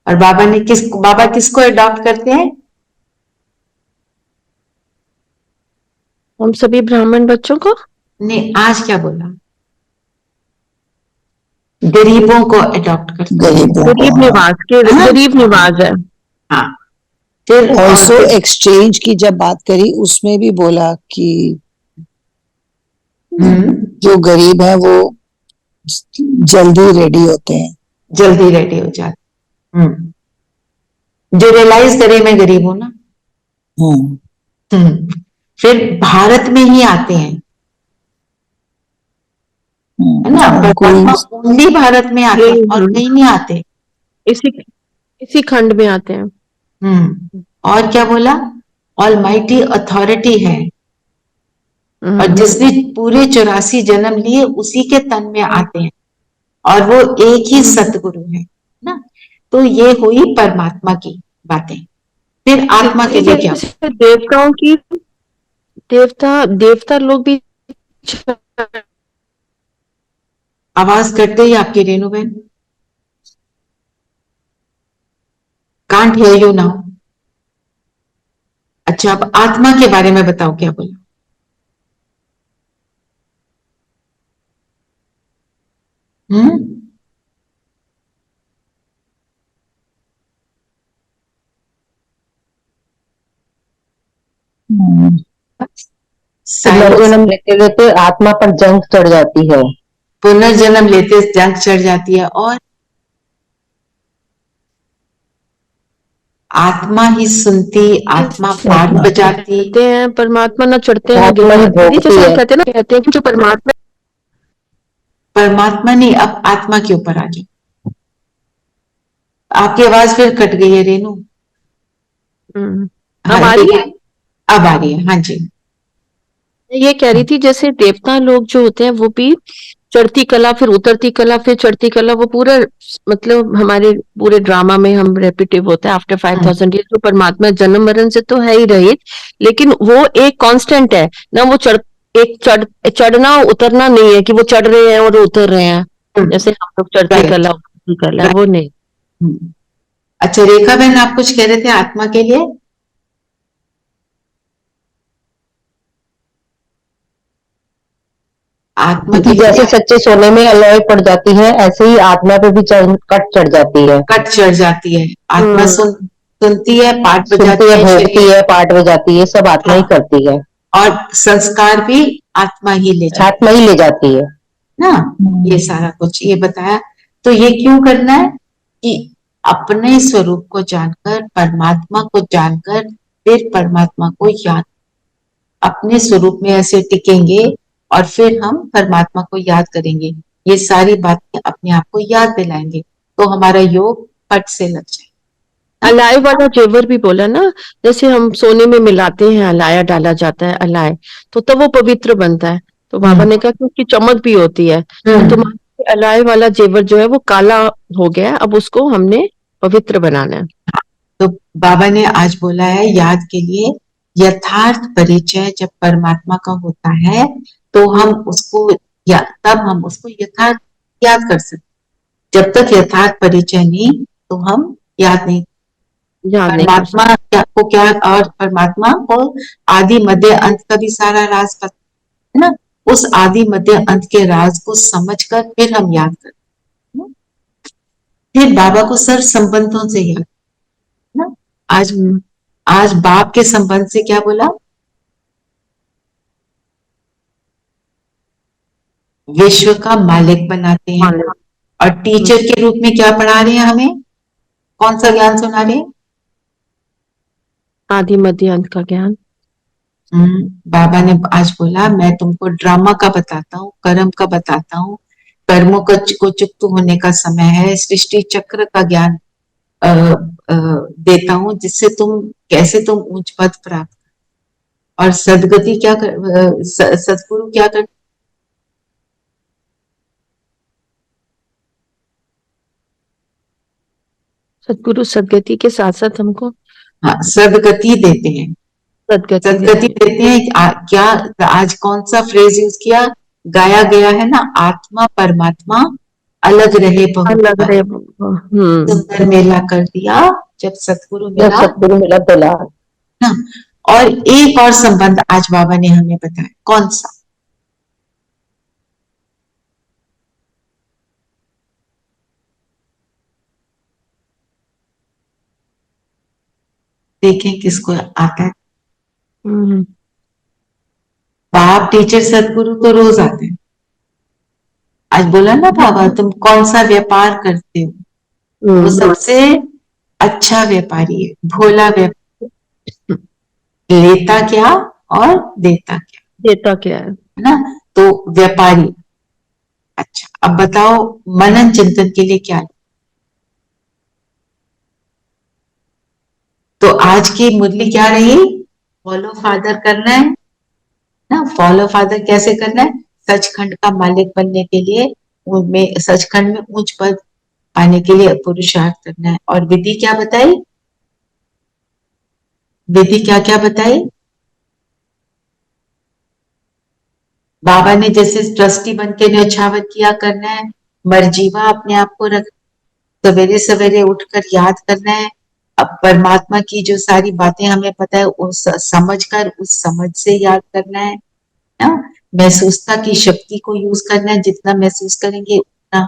और बाबा किसको अडॉप्ट करते हैं?
हम सभी ब्राह्मण बच्चों को।
ने आज क्या बोला? गरीबों को अडॉप्ट करते हैं।
गरीबों
गरीब
को,
निवास के
हाँ।
गरीब निवास है।
हाँ। फिर
ऑल्सो एक्सचेंज की जब बात करी उसमें भी बोला कि जो गरीब है वो जल्दी रेडी होते हैं।
जल्दी रेडी हो जाते। जो रियलाइज करे मैं गरीब हूं ना। फिर भारत में ही आते हैं, है ना? परमात्मा ओनली भारत में आते हैं और कहीं नहीं आते।
इसी खंड में आते हैं।
और क्या बोला? ऑलमाइटी अथॉरिटी है, और जिसने पूरे 84 जन्म लिए उसी के तन में आते हैं, और वो एक ही सतगुरु है ना। तो ये हुई परमात्मा की बातें। फिर आत्मा के लिए क्या?
देवताओं की देवता लोग भी
आवाज कट गई आपकी रेणु बहन। Can't hear you now. अच्छा, अब आत्मा के बारे में बताओ, क्या बोला?
पुनर्जन्म लेते लेते आत्मा पर जंग चढ़ जाती है।
पुनर्जन्म लेते जंग चढ़ जाती है, और आत्मा ही सुनती, आत्मा पाठ बजाती
हैं, परमात्मा ना चढ़ते हैं ना
आत्मा ही
गिरते हैं।
भोगती
जैसे हम
है।
कहते हैं कि जो
परमात्मा नहीं, अब आत्मा के ऊपर आ जाओ। आपकी आवाज फिर कट गई है रेणु।
अब आ रही है।
अब आ रही है, हाँ जी।
ये कह रही थी जैसे देवता लोग जो होते हैं वो भी चढ़ती कला, फिर उतरती कला, फिर चढ़ती कला, वो पूरा मतलब हमारे पूरे ड्रामा में हम रेपिटेटिव होता है आफ्टर 5000 ईयर। तो परमात्मा जन्म मरण से तो है ही रहित, लेकिन वो एक कांस्टेंट है ना। वो चढ़ना उतरना नहीं है कि वो चढ़ रहे हैं और उतर रहे हैं जैसे हम लोग चढ़ती कला उतरती कला, वो नहीं।
अच्छा, रेखा बहन आप कुछ कह रहे थे आत्मा के लिए? आत्मा की
जैसे सच्चे सोने में अलॉय पड़ जाती है, ऐसे ही आत्मा पे भी कट चढ़ जाती है।
कट चढ़ जाती है। आत्मा सुनती है, पाठ
सुनती
बजाती
है,
है,
भोगती है, पाठ बजाती है, सब आत्मा ही करती है।
और संस्कार भी आत्मा ही ले जाती
आत्मा ही ले जाती है
ना। ये सारा कुछ ये बताया। तो ये क्यों करना है? कि अपने स्वरूप को जानकर, परमात्मा को जानकर, फिर परमात्मा को याद, अपने स्वरूप में ऐसे टिकेंगे और फिर हम परमात्मा को याद करेंगे। ये सारी बातें अपने आप को याद दिलाएंगे, तो हमारा योग पट से लग जाए।
अलाय वाला जेवर भी बोला ना, जैसे हम सोने में मिलाते हैं, अलाया डाला जाता है अलाय, तो तब वो पवित्र बनता है। तो बाबा ने कहा कि उसकी चमक भी होती है। तो तुम्हारे अलाय वाला जेवर जो है वो काला हो गया, अब उसको हमने पवित्र बनाना है।
तो बाबा ने आज बोला है याद के लिए, यथार्थ परिचय जब परमात्मा का होता है तो हम उसको तब हम उसको यथार्थ याद कर सकते। जब तक यथार्थ परिचय नहीं तो हम याद नहीं। परमात्मा को क्या, और परमात्मा को आदि मध्य अंत का भी सारा राज पता है ना। उस आदि मध्य अंत के राज को समझकर फिर हम याद करते हैं। फिर बाबा को सर संबंधों से याद ना। आज बाप के संबंध से क्या बोला? विश्व का मालिक बनाते हैं। और टीचर के रूप में क्या पढ़ा रहे हैं हमें? कौन सा ज्ञान सुना रहे हैं?
आदि मध्य अंत का ज्ञान।
बाबा ने आज बोला मैं तुमको ड्रामा का बताता हूँ, कर्म का बताता हूँ, कर्मों को चुक्त होने का समय है, सृष्टि चक्र का ज्ञान अ, अ, देता हूँ, जिससे कैसे तुम उच्च पद प्राप्त। और सदगति क्या कर, सदगुरु क्या कर,
सदगुरु सदगति के साथ साथ हमको
हाँ सदगति देते हैं,
सदगति
सदगति
देते
देते हैं। क्या आज कौन सा फ्रेज यूज किया, गाया गया है ना, आत्मा परमात्मा अलग रहे
हैं।
बहुत
लग
बार,
रहे
सुंदर मेला कर दिया जब सतगुरु
जब
मिला
सतगुरु मिला दिला।
ना। और एक और संबंध आज बाबा ने हमें बताया, कौन सा, देखें किसको आता है।
हम्म
बाप टीचर सतगुरु तो रोज आते हैं। आज बोला ना बाबा तुम कौन सा व्यापार करते हो, वो
हम्म,
सबसे अच्छा व्यापारी है, भोला व्यापारी, लेता क्या और देता क्या,
देता क्या है।
है ना। तो व्यापारी। अच्छा अब बताओ मनन चिंतन के लिए क्या है? तो आज की मुरली क्या रही, फॉलो फादर करना है ना। फॉलो फादर कैसे करना है, सचखंड का मालिक बनने के लिए, उनमें सचखंड में उच्च पद पाने के लिए पुरुषार्थ करना है। और विधि क्या बताई, विधि क्या क्या बताई बाबा ने, जैसे ट्रस्टी बन के न्यौछावर किया करना है, मर्जीवा अपने आप को रख, सवेरे सवेरे उठकर याद करना है। अब परमात्मा की जो सारी बातें हमें पता है उस समझ कर, उस समझ से याद करना है ना। महसूसता की शक्ति को यूज करना है, जितना महसूस करेंगे उतना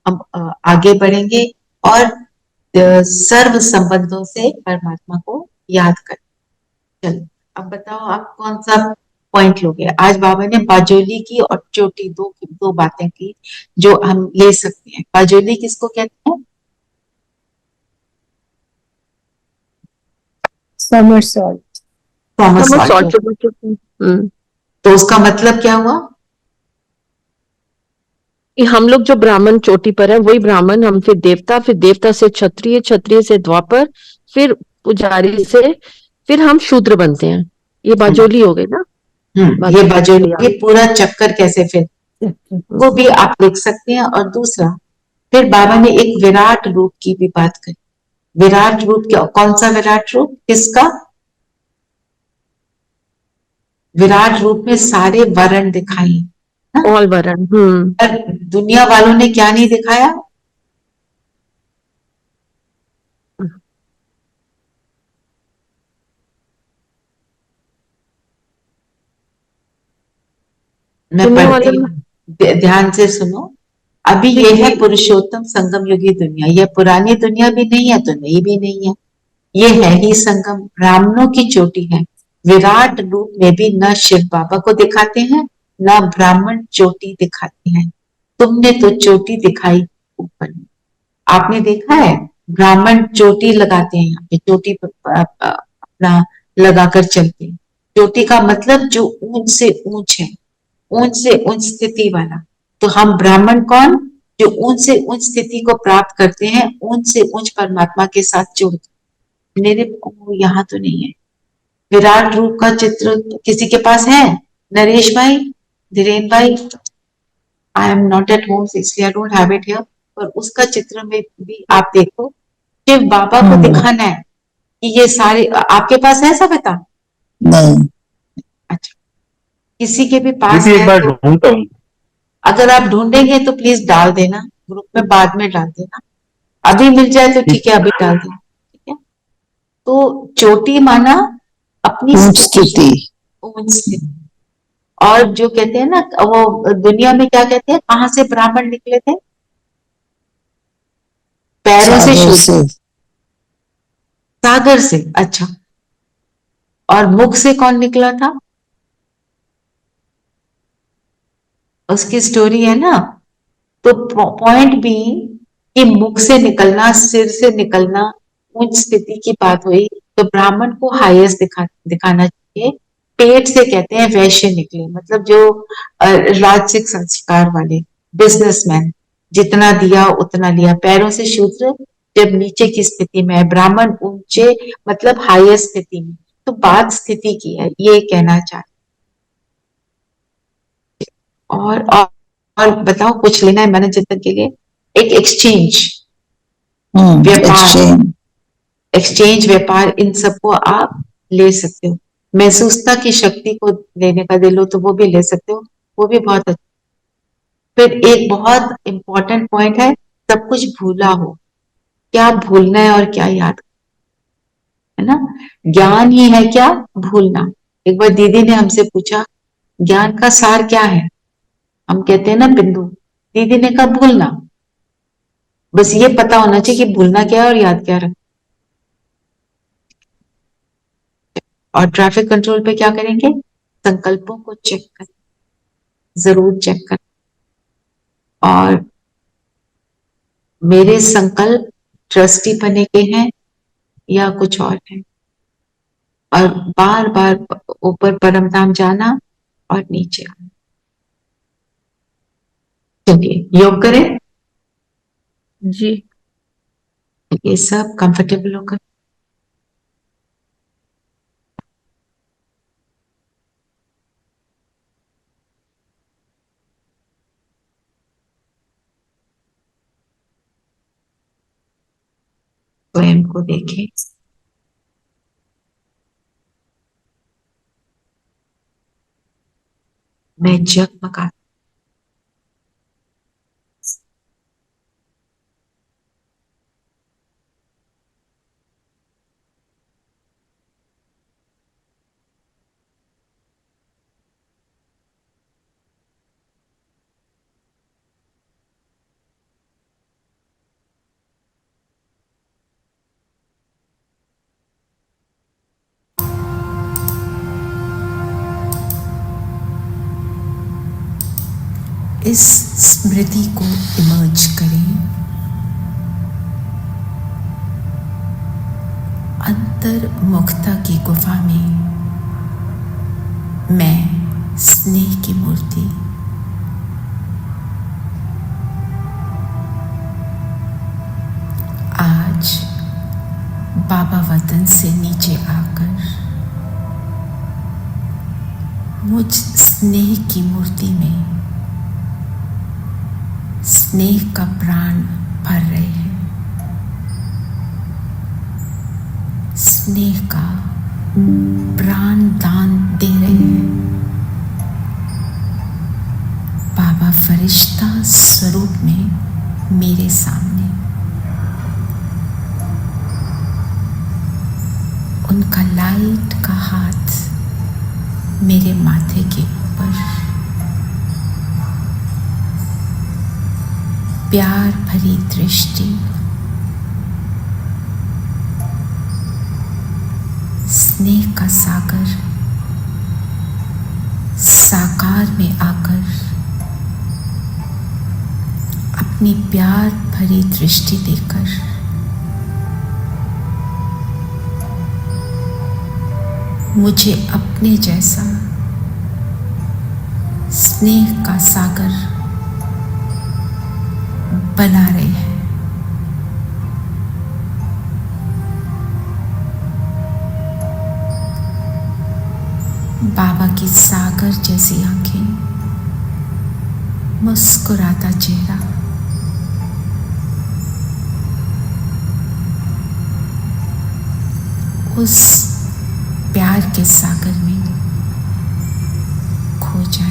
हम आगे बढ़ेंगे। और सर्व संबंधों से परमात्मा को याद कर। चलो अब बताओ आप कौन सा पॉइंट लोगे। आज बाबा ने बाजोली की और चोटी दो दो बातें की जो हम ले सकते हैं। बाजोली किसको कहते हैं,
समर सॉल्ट।
थॉमस
समझ
सॉल्ट।
सॉल्ट।
तो उसका मतलब क्या हुआ,
कि हम लोग जो ब्राह्मण चोटी पर है वही ब्राह्मण, हम फिर देवता से क्षत्रिय, क्षत्रिय से द्वापर, फिर पुजारी से फिर हम शूद्र बनते हैं। ये बाजोली हो गई ना।
ये बाजोली,
बाजोली
ये पूरा चक्कर कैसे फिर, वो भी आप लिख सकते हैं। और दूसरा फिर बाबा ने एक विराट रूप की भी बात करी। विराट रूप क्या, कौन सा विराट रूप, किसका, विराट रूप में सारे वर्ण दिखाई ना।
ऑल वरण।
पर दुनिया वालों ने क्या नहीं दिखाया, मैं
दुनिया
पढ़ती
वालों
हूँ, ध्यान से सुनो। अभी ये है पुरुषोत्तम संगम युगी दुनिया, ये पुरानी दुनिया भी नहीं है तो नई भी नहीं है, ये है ही संगम, ब्राह्मणों की चोटी है। विराट रूप में भी न शिव बाबा को दिखाते हैं, न ब्राह्मण चोटी दिखाते हैं। तुमने तो चोटी दिखाई ऊपर में। आपने देखा है ब्राह्मण चोटी लगाते हैं, यहाँ पे चोटी अपना लगाकर चलते हैं। चोटी का मतलब जो ऊंच से ऊंच है, ऊंच से ऊंच स्थिति वाला। तो हम ब्राह्मण कौन, जो ऊंच से ऊंच स्थिति को प्राप्त करते हैं, ऊंच से ऊंच परमात्मा के साथ जुड़ते। मेरे यहाँ तो नहीं है विराट रूप का चित्र, किसी के पास है, नरेश भाई, धीरेन भाई। I am not at home इसलिए I don't have it here. पर उसका चित्र में भी आप देखो, शिव बाबा को दिखाना है कि ये सारे आपके पास है, सब बता।
नहीं,
अच्छा किसी के भी पास
एक
है
बार
तो
ढूंढता हूँ।
अगर आप ढूंढेंगे तो प्लीज डाल देना ग्रुप में, बाद में डाल देना। अभी मिल जाए तो ठीक है, अभी डाल देना, ठीक है। तो चोटी माना अपनी
ऊंच स्थिति।
ऊंच स्थिति। और जो कहते हैं ना वो दुनिया में क्या कहते हैं, कहाँ से ब्राह्मण निकले थे, पैरों से
सागर
शूद्र,
से।
सागर से। अच्छा और मुख से कौन निकला था, उसकी स्टोरी है ना। तो पॉइंट भी कि मुख से निकलना, सिर से निकलना, उच्च स्थिति की बात हुई। तो ब्राह्मण को हाईएस्ट दिखाना चाहिए, पेट से कहते हैं वैश्य निकले, मतलब जो राजसिक संस्कार वाले बिजनेसमैन, जितना दिया उतना लिया। पैरों से शूद्र जब नीचे की स्थिति में है, ब्राह्मण ऊंचे मतलब हाईएस्ट स्थिति में। तो बात स्थिति की है, ये कहना चाहते। और बताओ, कुछ लेना है मैनेजर तक के लिए? एक एक्सचेंज, व्यापार, एक्सचेंज, व्यापार, इन सबको आप ले सकते हो। महसूसता की शक्ति को लेने का दिल हो तो वो भी ले सकते हो, वो भी बहुत अच्छा। फिर एक बहुत इंपॉर्टेंट पॉइंट है, सब कुछ भूला हो। क्या भूलना है और क्या याद, है ना? ज्ञान ही है क्या? भूलना। एक बार दीदी ने हमसे पूछा ज्ञान का सार क्या है, हम कहते हैं ना बिंदु। दीदी ने कहा भूलना। बस ये पता होना चाहिए कि भूलना क्या है और याद क्या रखना। और ट्रैफिक कंट्रोल पे क्या करेंगे? संकल्पों को चेक करें, जरूर चेक करें। और मेरे संकल्प ट्रस्टी बने के हैं या कुछ और है? और बार बार ऊपर परम धाम जाना और नीचे आना। चलिए योग करें।
जी।
ये सब कंफर्टेबल होकर स्वयं को देखें। मैं जगमगा,
इस स्मृति को इमर्ज करें। अंतर्मुखता की गुफा में मैं स्नेह की मूर्ति, आज बाबा वतन से नीचे आकर मुझ स्नेह की मूर्ति में स्नेह का प्राण भर रहे हैं, स्नेह का प्राण दान दे रहे हैं। बाबा फरिश्ता स्वरूप में मेरे सामने, उनका लाइट का हाथ मेरे माथे के ऊपर, प्यार भरी दृष्टि, स्नेह का सागर साकार में आकर अपनी प्यार भरी दृष्टि देकर मुझे अपने जैसा स्नेह का सागर बना रहे हैं। बाबा की सागर जैसी आंखें, मुस्कुराता चेहरा, उस प्यार के सागर में खो जाएं।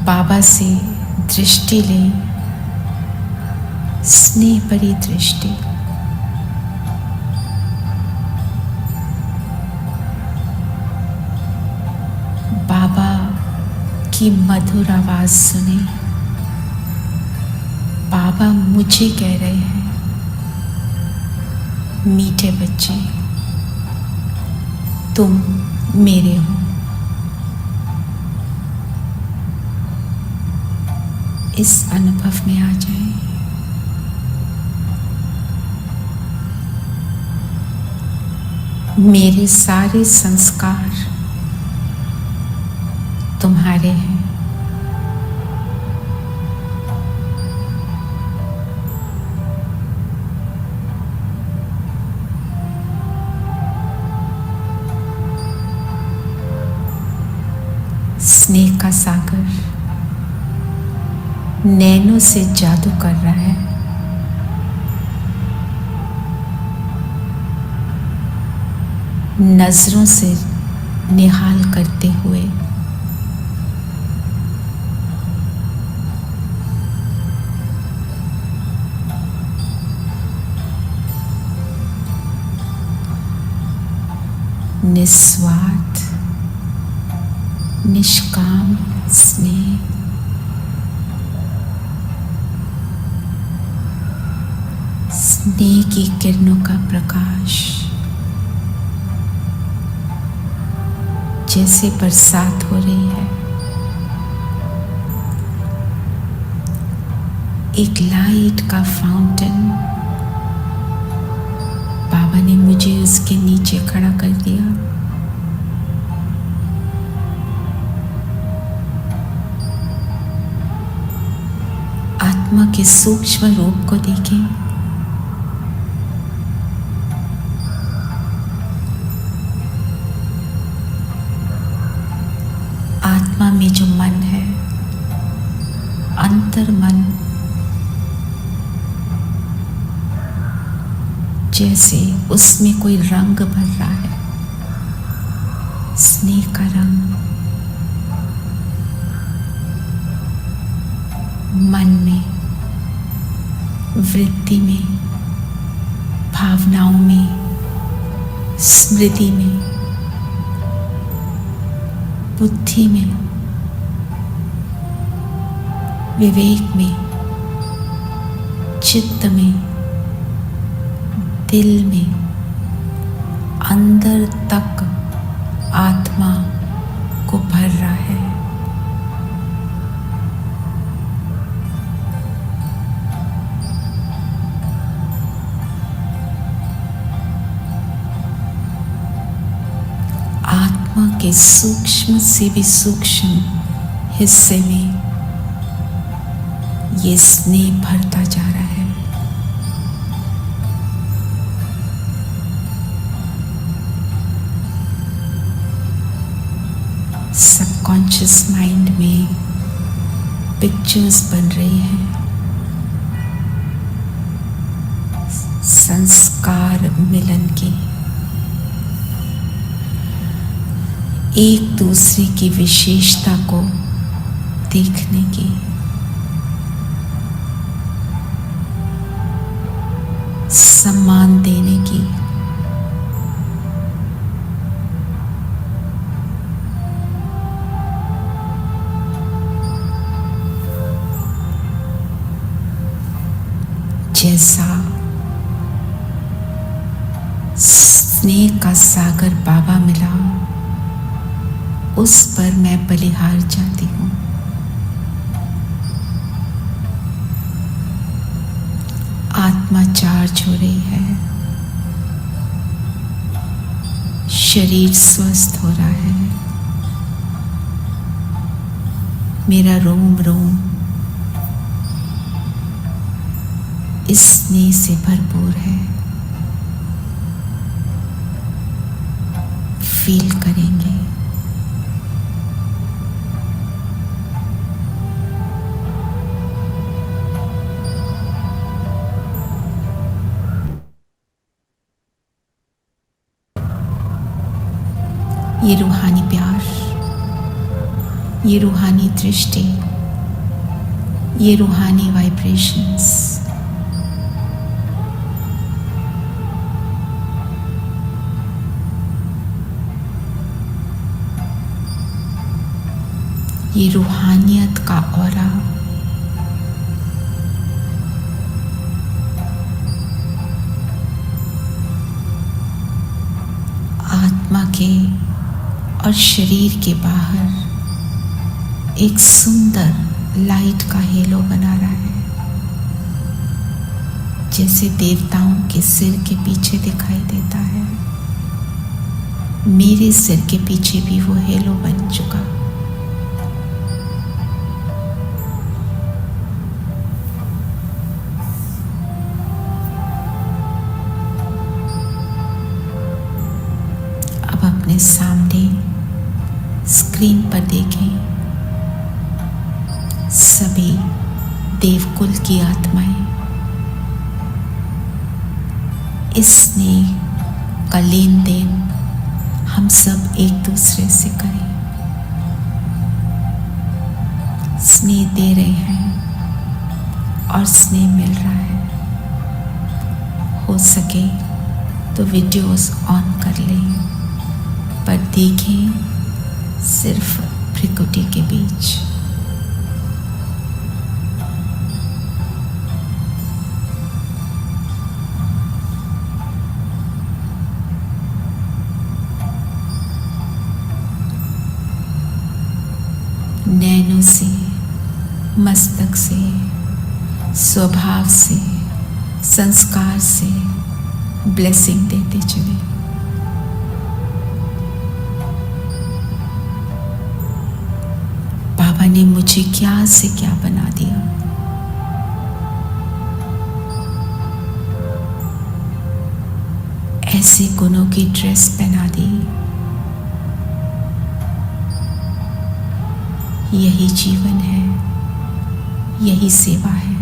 बाबा से दृष्टि ले, स्नेह भरी दृष्टि। बाबा की मधुर आवाज सुने। बाबा मुझे कह रहे हैं, मीठे बच्चे, तुम मेरे हो। इस अनुभव में आ जाएं। मेरे सारे संस्कार तुम्हारे हैं। स्नेह का सागर नैनों से जादू कर रहा है। नजरों से निहाल करते हुए निस्वार्थ निष्काम स्नेह स्नेह की किरणों का प्रकाश जैसे बरसात हो रही है। एक लाइट का फाउंटेन बाबा ने मुझे उसके नीचे खड़ा कर दिया। आत्मा के सूक्ष्म रूप को देखें। आत्मा में जो मन है, अंतर मन, जैसे उसमें कोई रंग भर रहा है, स्नेह का रंग। मन में, वृत्ति में, भावनाओं में, स्मृति में, बुद्धि में, विवेक में, चित्त में, दिल में, अंदर तक आत्मा को भर रहा है। आत्मा के सूक्ष्म से भी सूक्ष्म हिस्से में ये स्नेह भरता जा रहा है। सबकॉन्शियस माइंड में पिक्चर्स बन रही हैं, संस्कार मिलन की, एक दूसरे की विशेषता को देखने की, सम्मान देने की, जैसा स्नेह का सागर बाबा मिला, उस पर मैं बलिहार जाती हूँ। आत्मा चार्ज हो रही है, शरीर स्वस्थ हो रहा है, मेरा रोम रोम इस स्नेह से भरपूर है। फील करेंगे। ये रूहानी प्यार, ये रूहानी दृष्टि ये रूहानी वाइब्रेशंस ये रूहानियत का ऑरा आत्मा के और शरीर के बाहर एक सुंदर लाइट का हेलो बना रहा है, जैसे देवताओं के सिर के पीछे दिखाई देता है। मेरे सिर के पीछे भी वो हेलो बन चुका। अब अपने सामने स्क्रीन पर देखें सभी देवकुल की आत्माएं इस स्नेह का लेन देन हम सब एक दूसरे से करें। स्नेह दे रहे हैं और स्नेह मिल रहा है। हो सके तो वीडियोस ऑन कर लें, पर देखें सिर्फ भ्रिकुटी के बीच। नैनों से, मस्तक से, स्वभाव से, संस्कार से ब्लेसिंग देते चले। बाबा ने मुझे क्या से क्या बना दिया। ऐसे गुणों की ड्रेस पहना दी। यही जीवन है, यही सेवा है,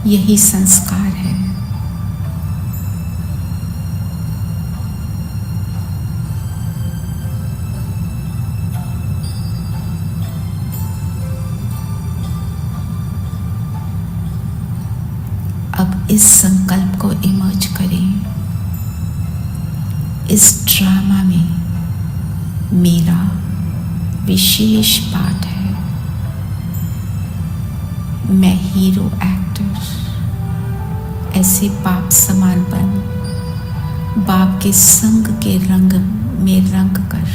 यही संस्कार है। अब इस संकल्प को इमर्ज करें। इस ड्रामा में मेरा विशेष पार्ट है। मैं हीरो एक्टर ऐसे बाप समान बन, बाप के संग के रंग में रंग कर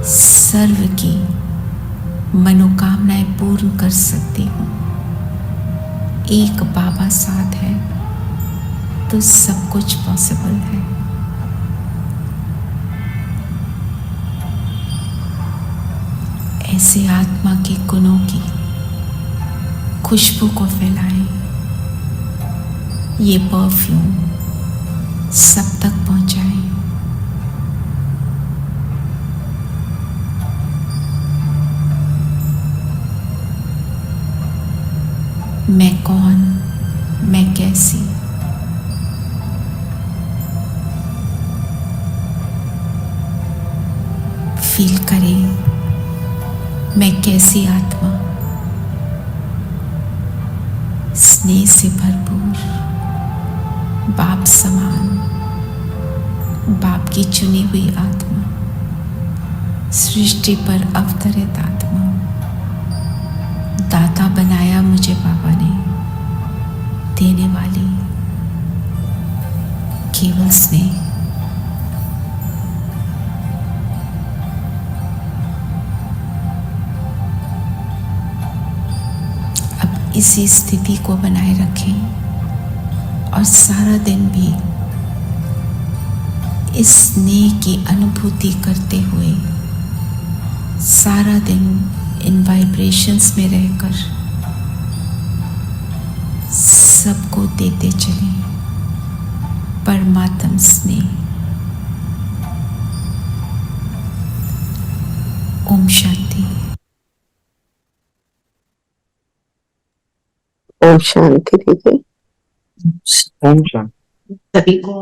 सर्व की मनोकामनाएं पूर्ण कर सकती हूँ। एक बाबा साथ है तो सब कुछ पॉसिबल है। ऐसे आत्मा के गुणों की खुशबू को फैलाएं। ये परफ्यूम सब तक पहुंचाएं। मैं कौन, मैं कैसी, फील करें। मैं कैसी आत्मा, स्नेह से भरपूर, बाप समान, बाप की चुनी हुई आत्मा, सृष्टि पर अवतरित आत्मा। दाता बनाया मुझे बाबा ने, देने वाली केवल स्नेह। इसी स्थिति को बनाए रखें और सारा दिन भी इस स्नेह की अनुभूति करते हुए सारा दिन इन वाइब्रेशंस में रहकर सबको देते चलें परमात्म स्नेह। ओम शांति।
ओम शांति दीदी।
सभी को